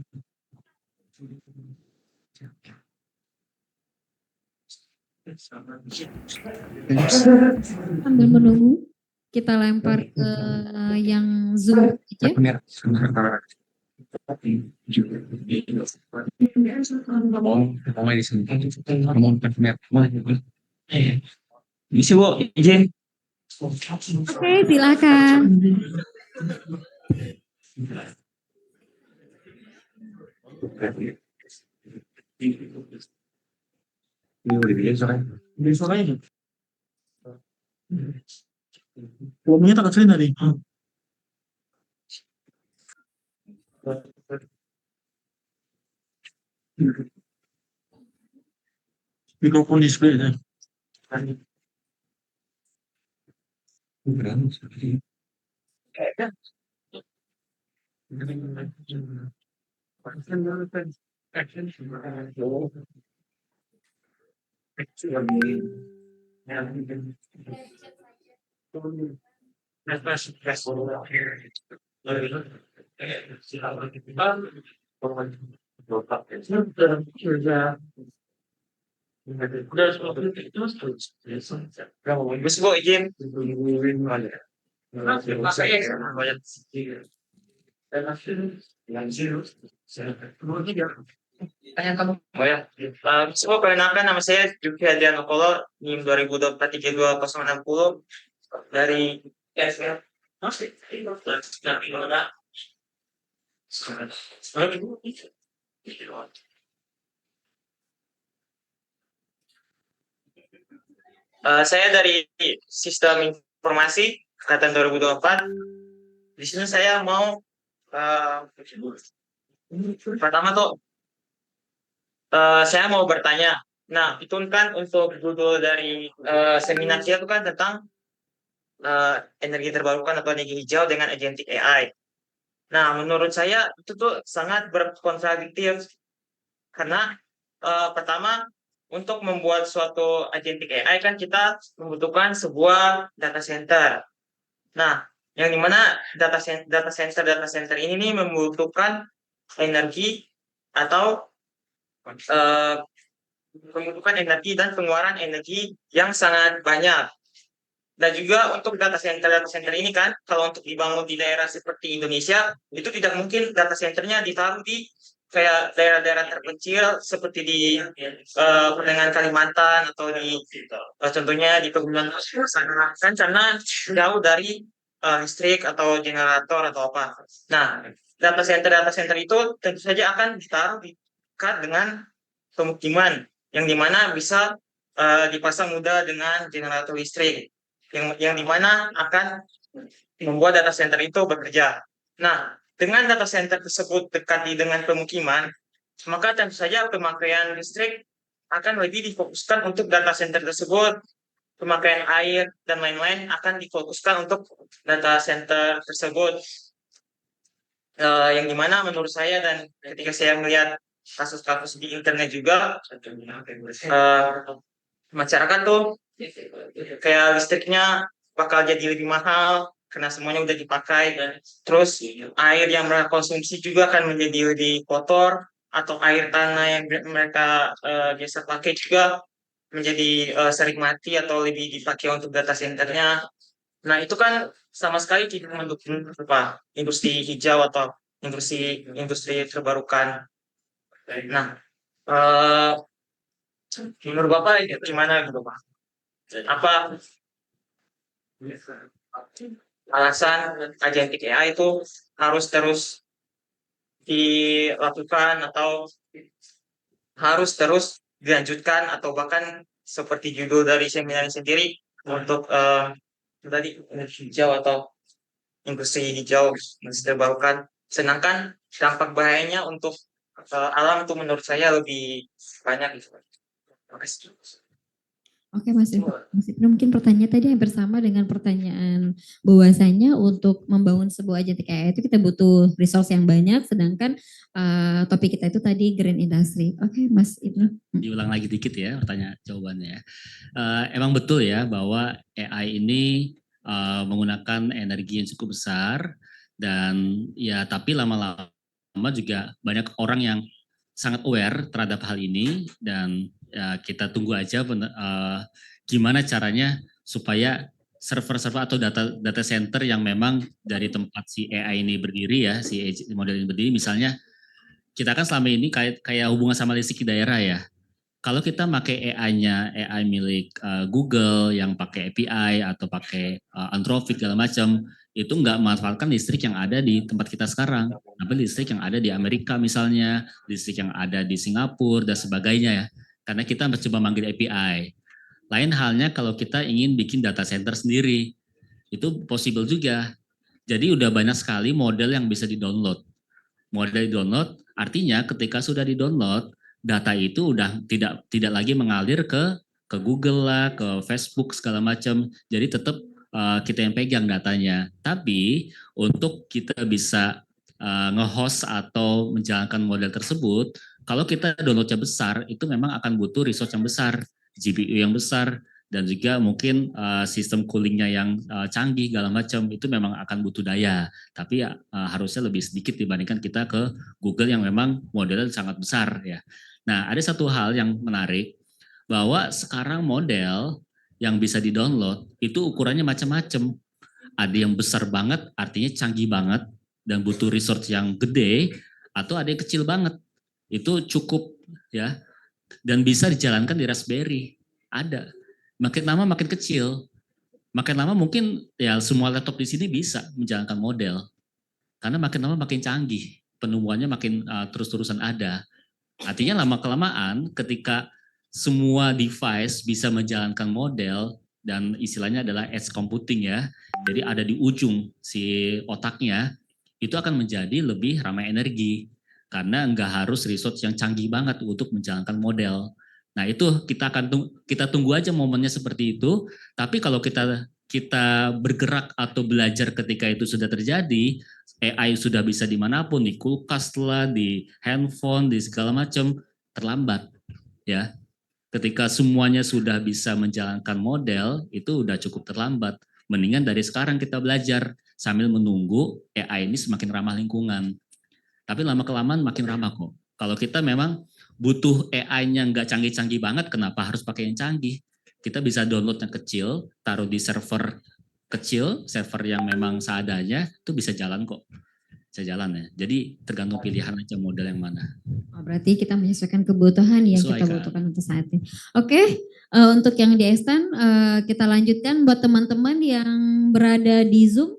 Sambil menunggu, kita lempar ke yang Zoom aja. Bisa Bu, izin. Oke, silakan. Ini udah biasa. Biasa aja. Volumenya tak kecilin tadi. Mikrofon display ya. Bisa Bu, izin. Oh ya, semua perkenalkan nama saya Juki Adriano Kolo, NIM 2024-32-060 dari SL. Saya dari Sistem Informasi Angkatan 2024. Di sini saya mau pertama tuh saya mau bertanya. Nah, itu kan untuk judul dari seminar kita itu kan tentang energi terbarukan atau energi hijau dengan agentic AI. Nah, menurut saya itu tuh sangat berkontradiktif karena pertama untuk membuat suatu agentic AI kan kita membutuhkan sebuah data center. Nah, yang dimana data center ini nih membutuhkan energi atau membutuhkan energi dan pengeluaran energi yang sangat banyak. Dan juga untuk data center ini kan, kalau untuk dibangun di daerah seperti Indonesia, itu tidak mungkin data centernya ditaruh di kayak daerah-daerah terpencil seperti di pertengahan Kalimantan atau di contohnya di pegunungan sana kan, karena jauh dari listrik atau generator atau apa. Nah, data center itu tentu saja akan ditaruh di dekat dengan pemukiman yang dimana bisa dipasang mudah dengan generator listrik yang dimana akan membuat data center itu bekerja. Nah, dengan data center tersebut dekat dengan pemukiman, maka tentu saja pemakaian listrik akan lebih difokuskan untuk data center tersebut. Pemakaian air dan lain-lain akan difokuskan untuk data center tersebut. Yang dimana menurut saya dan ketika saya melihat kasus-kasus di internet juga, masyarakat tuh kayak listriknya bakal jadi lebih mahal karena semuanya udah dipakai, terus air yang mereka konsumsi juga akan menjadi lebih kotor, atau air tanah yang mereka biasa pakai juga menjadi sering mati atau lebih dipakai untuk data centernya. Nah, itu kan sama sekali tidak mendukung industri hijau atau industri terbarukan. Nah, menurut Bapak gimana gitu Pak? Apa alasan agentic AI itu harus terus dilakukan atau harus terus dilanjutkan, atau bahkan seperti judul dari seminar sendiri untuk tadi energi hijau atau industri hijau, industri terbarukan. Sedangkan dampak bahayanya untuk alam itu menurut saya lebih banyak gitu. Terima kasih. Oke Mas Ibnu, mungkin pertanyaan tadi yang bersama dengan pertanyaan bahwasanya untuk membangun sebuah agentic AI itu kita butuh resource yang banyak, sedangkan topik kita itu tadi green industry. Oke Mas Ibnu. Diulang lagi dikit ya pertanyaan jawabannya. Emang betul ya bahwa AI ini menggunakan energi yang cukup besar, dan ya tapi lama-lama juga banyak orang yang sangat aware terhadap hal ini, dan ya kita tunggu aja gimana caranya supaya server-server atau data center yang memang dari tempat si AI ini berdiri ya, si model ini berdiri, misalnya kita kan selama ini kayak hubungan sama listrik di daerah ya. Kalau kita pakai AI-nya, AI milik Google yang pakai API atau pakai Anthropic segala macam, itu nggak memanfaatkan listrik yang ada di tempat kita sekarang, tapi listrik yang ada di Amerika misalnya, listrik yang ada di Singapura dan sebagainya ya. Karena kita mencoba manggil API. Lain halnya kalau kita ingin bikin data center sendiri, itu possible juga. Jadi udah banyak sekali model yang bisa di-download. Model di-download artinya ketika sudah di-download, data itu udah tidak lagi mengalir ke Google lah, ke Facebook segala macam. Jadi tetap kita yang pegang datanya. Tapi untuk kita bisa nge-host atau menjalankan model tersebut, kalau kita downloadnya besar, itu memang akan butuh resource yang besar, GPU yang besar, dan juga mungkin sistem coolingnya yang canggih segala macam, itu memang akan butuh daya. Tapi ya harusnya lebih sedikit dibandingkan kita ke Google yang memang modelnya sangat besar ya. Nah, ada satu hal yang menarik, bahwa sekarang model yang bisa di-download itu ukurannya macam-macam. Ada yang besar banget, artinya canggih banget dan butuh resource yang gede, atau ada yang kecil banget. Itu cukup ya, dan bisa dijalankan di Raspberry. Ada. Makin lama makin kecil. Makin lama mungkin ya semua laptop di sini bisa menjalankan model. Karena makin lama makin canggih. Penemuannya makin terus-terusan ada. Artinya lama-kelamaan ketika semua device bisa menjalankan model, dan istilahnya adalah edge computing ya. Jadi ada di ujung si otaknya, itu akan menjadi lebih ramai energi. Karena nggak harus resource yang canggih banget untuk menjalankan model. Nah itu kita tunggu aja momennya seperti itu. Tapi kalau kita bergerak atau belajar ketika itu sudah terjadi, AI sudah bisa dimanapun, di kulkas lah, di handphone, di segala macam, terlambat ya. Ketika semuanya sudah bisa menjalankan model, itu udah cukup terlambat. Mendingan dari sekarang kita belajar sambil menunggu AI ini semakin ramah lingkungan. Tapi lama-kelamaan makin ramah kok. Kalau kita memang butuh AI-nya nggak canggih-canggih banget, kenapa harus pakai yang canggih? Kita bisa download yang kecil, taruh di server kecil, server yang memang seadanya, itu bisa jalan kok. Bisa jalan ya. Jadi tergantung pilihan aja model yang mana. Oh, berarti kita menyesuaikan kebutuhan yang kita Sesuaikan. butuhkan untuk saat ini. Oke, untuk yang di extend kita lanjutkan buat teman-teman yang berada di Zoom.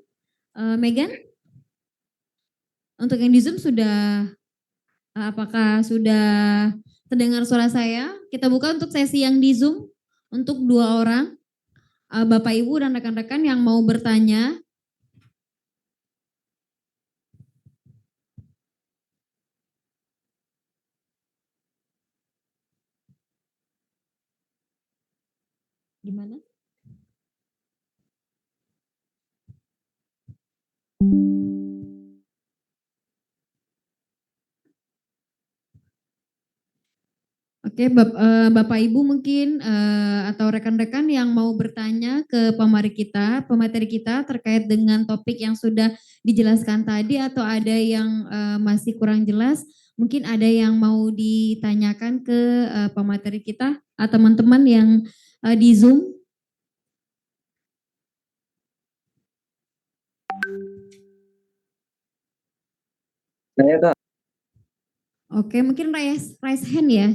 Megan, untuk yang di Zoom sudah apakah sudah terdengar suara saya? Kita buka untuk sesi yang di Zoom untuk 2 orang, Bapak Ibu dan rekan-rekan yang mau bertanya. Gimana? Oke, Bapak Ibu mungkin atau rekan-rekan yang mau bertanya ke pemateri kita terkait dengan topik yang sudah dijelaskan tadi atau ada yang masih kurang jelas, mungkin ada yang mau ditanyakan ke pemateri kita atau teman-teman yang di Zoom. Saya Kak. Oke, mungkin raise hand ya.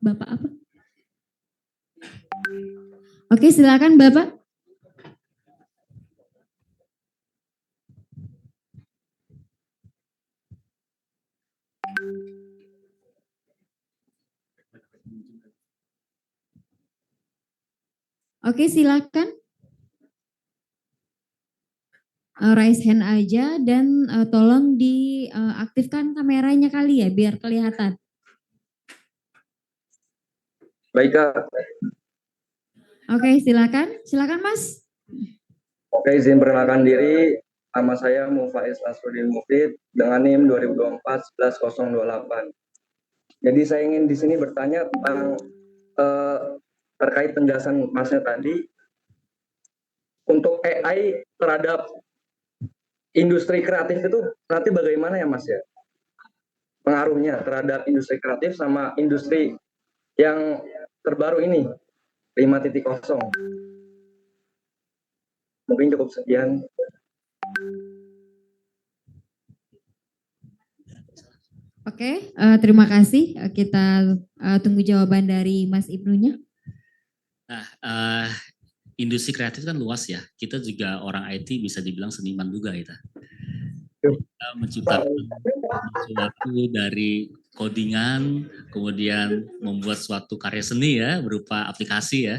Bapak apa? Oke, silakan Bapak. Oke, silakan. Raise hand aja dan tolong diaktifkan kameranya kali ya biar kelihatan. Baik Kak. Oke, silakan. Silakan Mas. Oke, izin perkenalkan diri. Nama saya Mufaiz Nasruddin Mufid dengan NIM 2024-11028. Jadi saya ingin di sini bertanya tentang terkait penjelasan Masnya tadi untuk AI terhadap industri kreatif itu nanti bagaimana ya Mas ya? Pengaruhnya terhadap industri kreatif sama industri yang terbaru ini 5.0. Mungkin cukup sekian. Oke, terima kasih. Kita tunggu jawaban dari Mas Ibnunya. Nah, industri kreatif kan luas ya. Kita juga orang IT bisa dibilang seniman juga kita. Kita menciptakan sesuatu dari codingan, kemudian membuat suatu karya seni ya berupa aplikasi ya.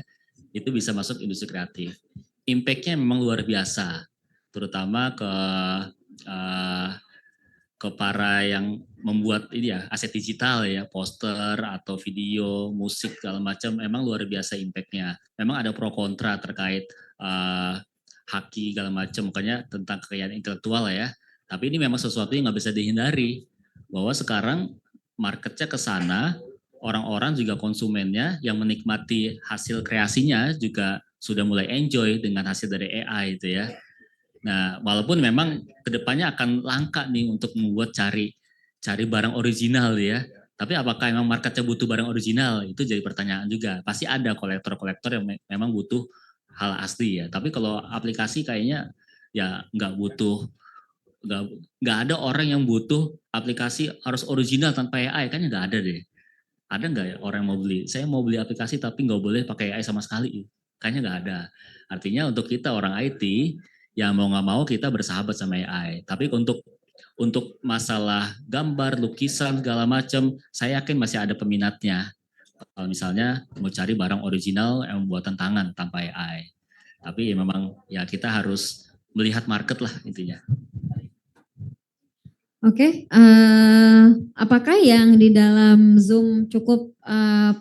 Itu bisa masuk industri kreatif. Impact-nya memang luar biasa, terutama ke para yang membuat ini ya aset digital ya, poster atau video, musik segala macam, memang luar biasa impact-nya. Memang ada pro kontra terkait haki segala macam, makanya tentang kekayaan intelektual ya. Tapi ini memang sesuatu yang nggak bisa dihindari, bahwa sekarang marketnya ke sana, orang-orang juga konsumennya yang menikmati hasil kreasinya juga sudah mulai enjoy dengan hasil dari AI itu ya. Nah, walaupun memang kedepannya akan langka nih untuk membuat cari barang original ya. Tapi apakah memang marketnya butuh barang original? Itu jadi pertanyaan juga. Pasti ada kolektor-kolektor yang memang butuh hal asli ya. Tapi kalau aplikasi kayaknya ya nggak butuh, nggak ada orang yang butuh aplikasi harus original tanpa AI, kan nggak ada deh. Ada nggak ya orang yang mau beli? Saya mau beli aplikasi tapi nggak boleh pakai AI sama sekali. Kayaknya nggak ada. Artinya untuk kita orang IT, ya mau nggak mau kita bersahabat sama AI. Tapi untuk masalah gambar, lukisan segala macam, saya yakin masih ada peminatnya. Kalau misalnya mau cari barang original yang buatan tangan tanpa AI. Tapi ya memang ya kita harus melihat market lah intinya. Oke, apakah yang di dalam Zoom cukup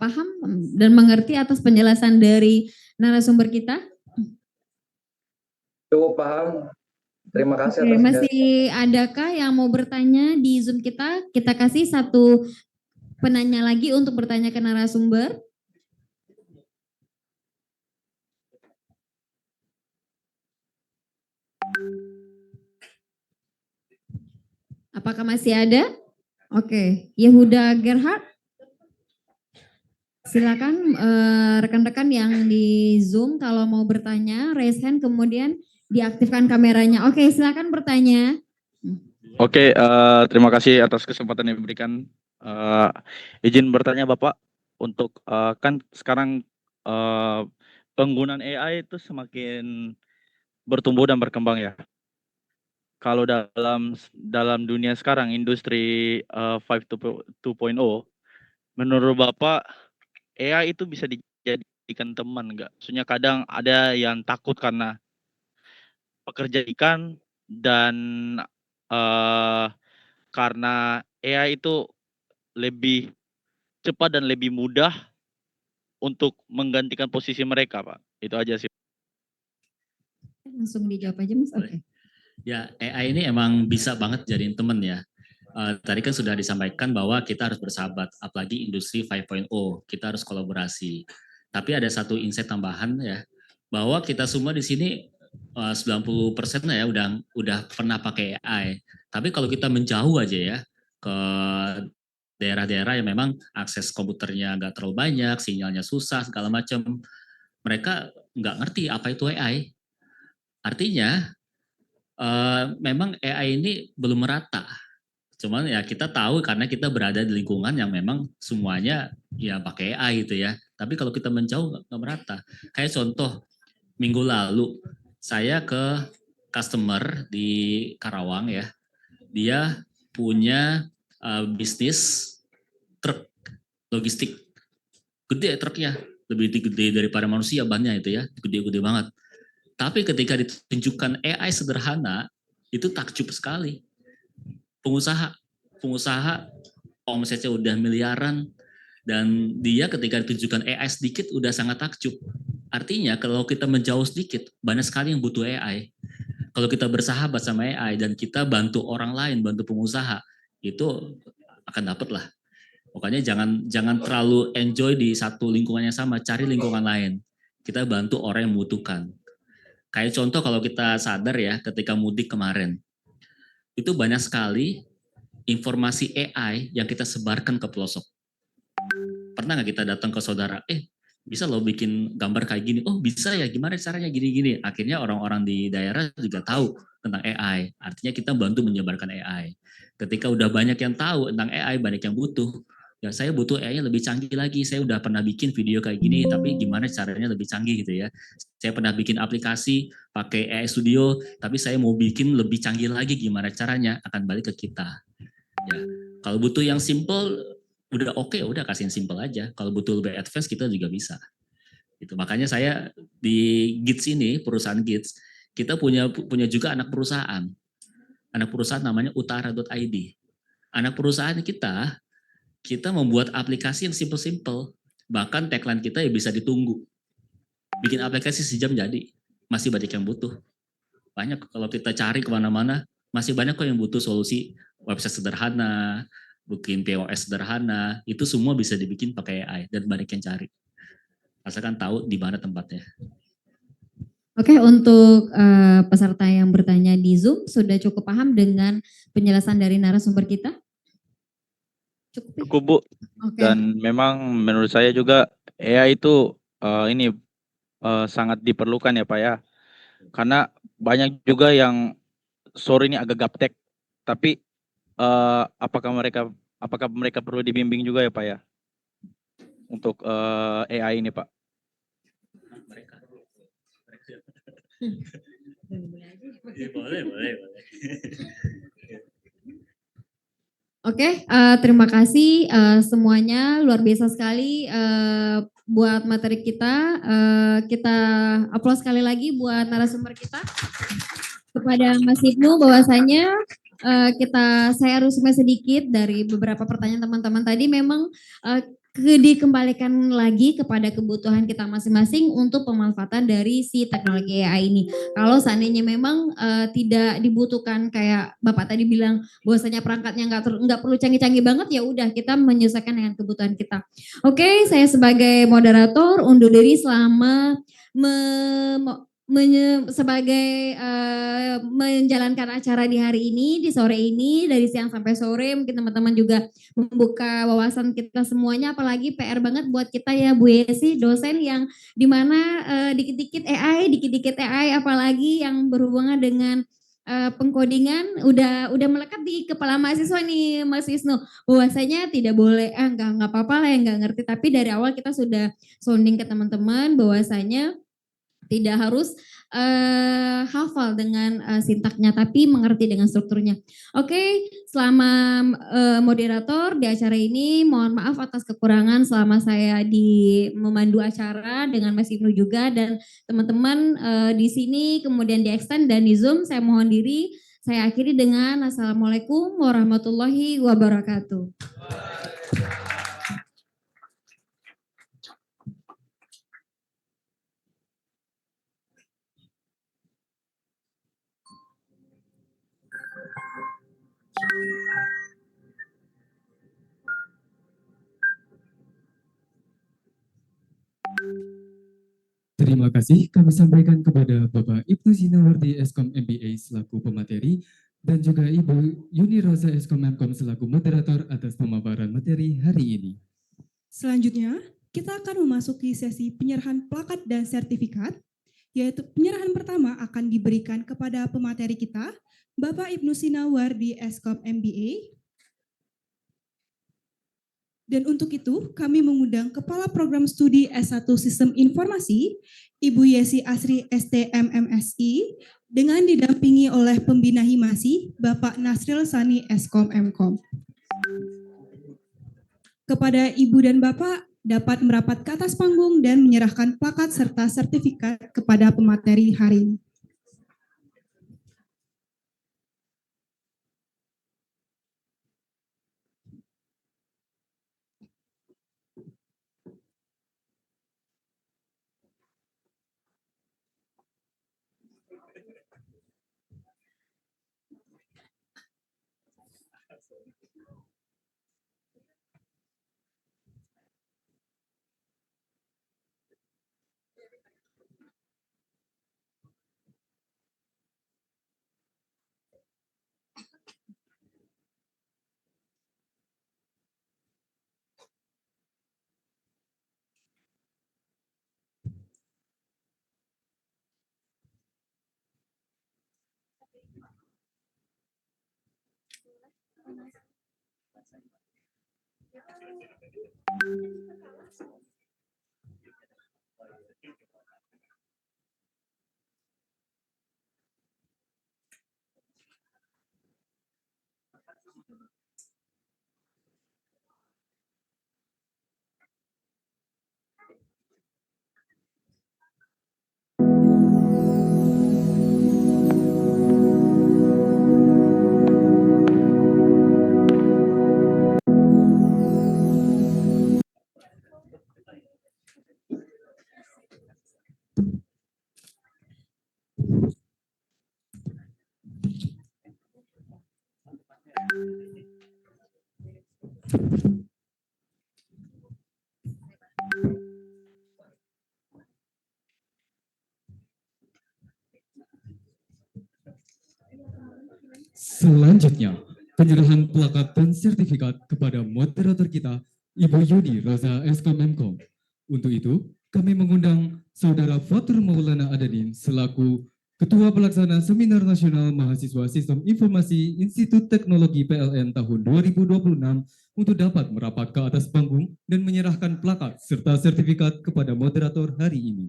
paham dan mengerti atas penjelasan dari narasumber kita? Cukup paham. Terima kasih. Oke, masih adakah yang mau bertanya di Zoom kita? Kita kasih satu penanya lagi untuk bertanya ke narasumber. Apakah masih ada? Oke, Yehuda Gerhard. Silakan rekan-rekan yang di Zoom kalau mau bertanya, raise hand kemudian diaktifkan kameranya. Oke, silakan bertanya. Oke, terima kasih atas kesempatan yang diberikan. Izin bertanya Bapak, untuk kan sekarang penggunaan AI itu semakin bertumbuh dan berkembang ya. Kalau dalam dunia sekarang industri 5.2.0, menurut Bapak AI itu bisa dijadikan teman nggak? Maksudnya kadang ada yang takut karena pekerjaan dan karena AI itu lebih cepat dan lebih mudah untuk menggantikan posisi mereka, Pak. Itu aja sih. Langsung dijawab aja Mas. Oke. Ya, AI ini emang bisa banget jadiin temen ya. Tadi kan sudah disampaikan bahwa kita harus bersahabat, apalagi industri 5.0, kita harus kolaborasi. Tapi ada satu insight tambahan ya, bahwa kita semua di sini 90% ya udah pernah pakai AI. Tapi kalau kita menjauh aja ya ke daerah-daerah yang memang akses komputernya nggak terlalu banyak, sinyalnya susah segala macam, mereka nggak ngerti apa itu AI. Artinya memang AI ini belum merata. Cuman ya kita tahu karena kita berada di lingkungan yang memang semuanya ya pakai AI gitu ya. Tapi kalau kita menjauh nggak merata. Kayak contoh minggu lalu saya ke customer di Karawang ya. Dia punya bisnis truk logistik. Gede truknya, lebih gede daripada manusia bannya itu ya, gede-gede banget. Tapi ketika ditunjukkan AI sederhana, itu takjub sekali. Pengusaha omsetnya udah miliaran, dan dia ketika ditunjukkan AI sedikit udah sangat takjub. Artinya kalau kita menjauh sedikit, banyak sekali yang butuh AI. Kalau kita bersahabat sama AI dan kita bantu orang lain, bantu pengusaha, itu akan dapat lah. Pokoknya jangan terlalu enjoy di satu lingkungan yang sama, cari lingkungan lain. Kita bantu orang yang membutuhkan. Kayak contoh kalau kita sadar ya, ketika mudik kemarin, itu banyak sekali informasi AI yang kita sebarkan ke pelosok. Pernah nggak kita datang ke saudara, bisa loh bikin gambar kayak gini, oh bisa ya, gimana caranya gini-gini. Akhirnya orang-orang di daerah juga tahu tentang AI, artinya kita bantu menyebarkan AI. Ketika udah banyak yang tahu tentang AI, banyak yang butuh, ya saya butuh AI-nya lebih canggih lagi, saya udah pernah bikin video kayak gini, tapi gimana caranya lebih canggih gitu ya. Saya pernah bikin aplikasi pakai AI Studio, tapi saya mau bikin lebih canggih lagi, gimana caranya, akan balik ke kita. Ya, kalau butuh yang simple, udah oke, udah kasih yang simple aja. Kalau butuh lebih advance, kita juga bisa. Gitu. Makanya saya di GITS ini, perusahaan GITS, kita punya juga anak perusahaan. Anak perusahaan namanya utara.id. Anak perusahaan kita membuat aplikasi yang simple-simple. Bahkan tagline kita ya bisa ditunggu. Bikin aplikasi sejam jadi. Masih banyak yang butuh. Banyak kalau kita cari kemana-mana, masih banyak kok yang butuh solusi website sederhana, bikin POS sederhana, itu semua bisa dibikin pakai AI dan banyak yang cari. Asalkan tahu di mana tempatnya. Oke, untuk peserta yang bertanya di Zoom sudah cukup paham dengan penjelasan dari narasumber kita? Cukup Bu. Oke. Dan memang menurut saya juga AI itu sangat diperlukan ya Pak ya. Karena banyak juga yang sorry ini agak gaptek, tapi apakah mereka perlu dibimbing juga ya Pak ya untuk AI ini Pak? Boleh. Oke, terima kasih semuanya, luar biasa sekali buat materi kita. Kita aplaus sekali lagi buat narasumber kita. Kepada Mas Ibnu bahwasanya saya resume sedikit dari beberapa pertanyaan teman-teman tadi, memang dikembalikan lagi kepada kebutuhan kita masing-masing untuk pemanfaatan dari si teknologi AI ini. Kalau seandainya memang tidak dibutuhkan kayak Bapak tadi bilang bahwasanya perangkatnya nggak perlu canggih-canggih banget, ya udah kita menyesuaikan dengan kebutuhan kita. Oke, saya sebagai moderator undur diri selama sebagai menjalankan acara di hari ini, di sore ini, dari siang sampai sore, mungkin teman-teman juga membuka wawasan kita semuanya, apalagi PR banget buat kita ya Bu Yesi, dosen yang dimana dikit-dikit AI, apalagi yang berhubungan dengan pengkodingan udah melekat di kepala mahasiswa nih Mas Wisnu, bahwasanya tidak boleh nggak apa-apa lah yang nggak ngerti, tapi dari awal kita sudah sounding ke teman-teman bahwasanya tidak harus hafal dengan sintaknya, tapi mengerti dengan strukturnya. Oke, selama moderator di acara ini, mohon maaf atas kekurangan selama saya di memandu acara dengan Mas Ibnu juga dan teman-teman di sini, kemudian di extend dan di Zoom. Saya mohon diri, saya akhiri dengan Assalamualaikum warahmatullahi wabarakatuh. Terima kasih kami sampaikan kepada Bapak Ibnu Sinawardi Eskom MBA selaku pemateri dan juga Ibu Yuni Rosa Eskom Memkom selaku moderator atas pemaparan materi hari ini. Selanjutnya, kita akan memasuki sesi penyerahan plakat dan sertifikat, yaitu penyerahan pertama akan diberikan kepada pemateri kita, Bapak Ibnu Sinawardi Eskom MBA. Dan untuk itu, kami mengundang Kepala Program Studi S1 Sistem Informasi, Ibu Yesi Asri STMMSI, dengan didampingi oleh Pembina Himasi, Bapak Nasril Sani Eskom Mkom. Kepada Ibu dan Bapak, dapat merapat ke atas panggung dan menyerahkan plakat serta sertifikat kepada pemateri hari ini. Selanjutnya, penyerahan plakat dan sertifikat kepada moderator kita, Ibu Yuni Rosa Eskom Memkom. Untuk itu, kami mengundang Saudara Fatur Maulana Adanin selaku Ketua Pelaksana Seminar Nasional Mahasiswa Sistem Informasi Institut Teknologi PLN tahun 2026 untuk dapat merapat ke atas panggung dan menyerahkan plakat serta sertifikat kepada moderator hari ini.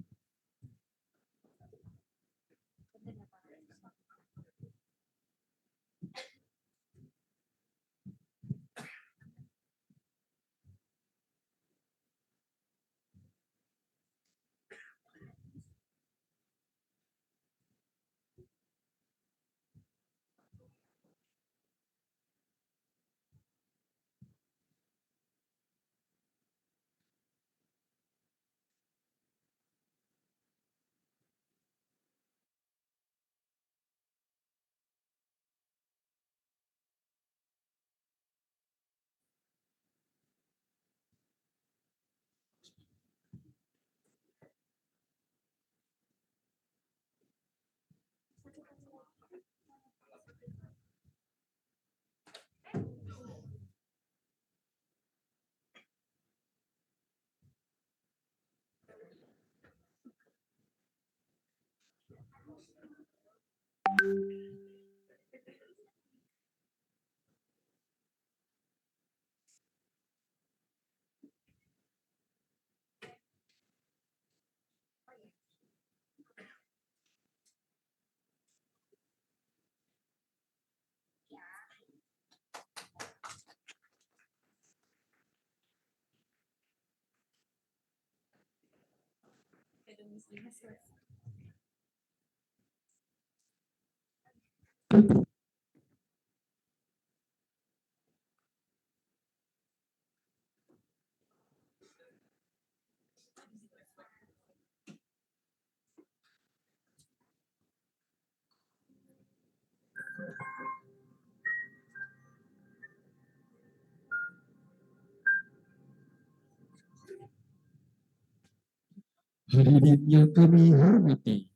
Hadirin yang kami hormati,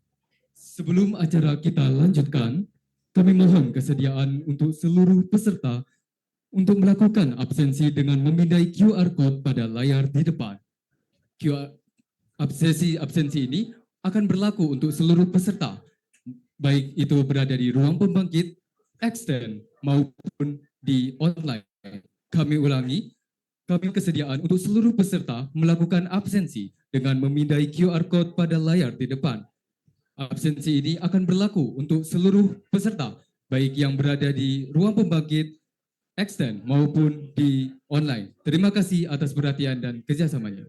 sebelum acara kita lanjutkan, kami mohon kesediaan untuk seluruh peserta untuk melakukan absensi dengan memindai QR Code pada layar di depan. QR absensi ini akan berlaku untuk seluruh peserta, baik itu berada di ruang pembangkit, extend, maupun di online. Kami ulangi, kami kesediaan untuk seluruh peserta melakukan absensi dengan memindai QR Code pada layar di depan. Absensi ini akan berlaku untuk seluruh peserta, baik yang berada di ruang pembangkit, extend, maupun di online. Terima kasih atas perhatian dan kerjasamanya.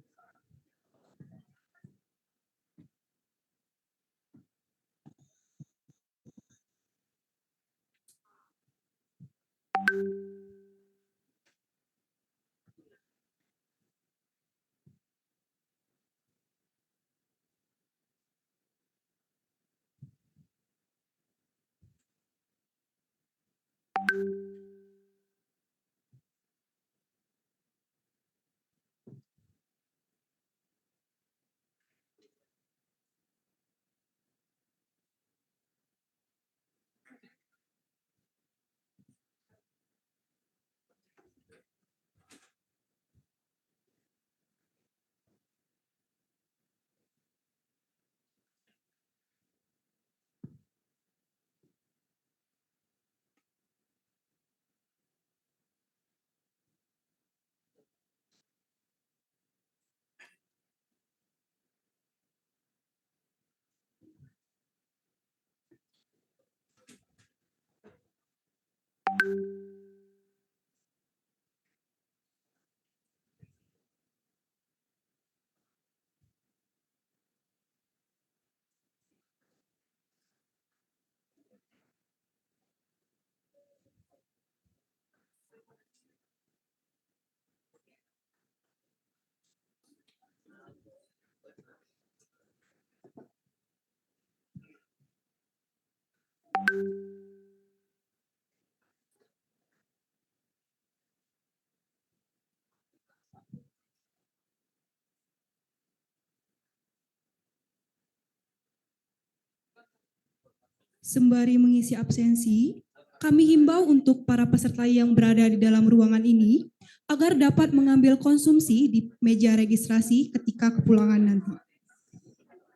Sembari mengisi absensi, kami himbau untuk para peserta yang berada di dalam ruangan ini agar dapat mengambil konsumsi di meja registrasi ketika kepulangan nanti.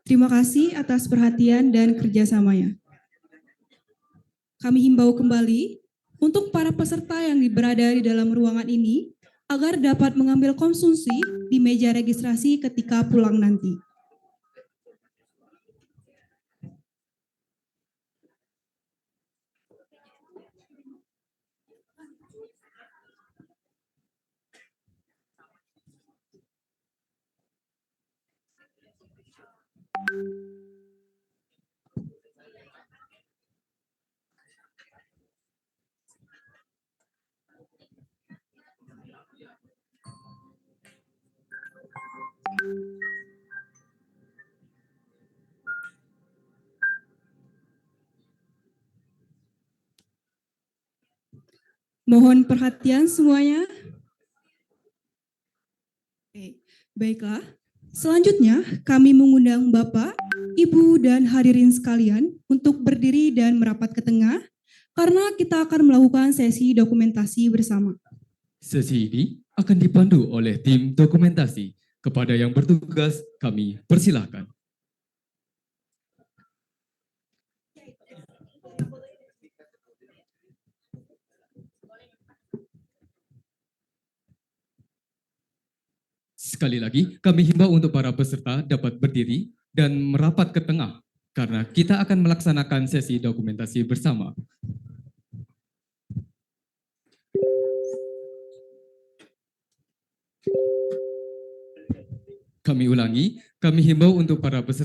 Terima kasih atas perhatian dan kerjasamanya. Kami himbau kembali untuk para peserta yang berada di dalam ruangan ini agar dapat mengambil konsumsi di meja registrasi ketika pulang nanti. Mohon perhatian semuanya. Oke, baiklah. Selanjutnya, kami mengundang Bapak, Ibu, dan hadirin sekalian untuk berdiri dan merapat ke tengah karena kita akan melakukan sesi dokumentasi bersama. Sesi ini akan dipandu oleh tim dokumentasi. Kepada yang bertugas, kami persilahkan. Sekali lagi, kami himbau untuk para peserta dapat berdiri dan merapat ke tengah, karena kita akan melaksanakan sesi dokumentasi bersama. Kami ulangi, kami himbau untuk para peserta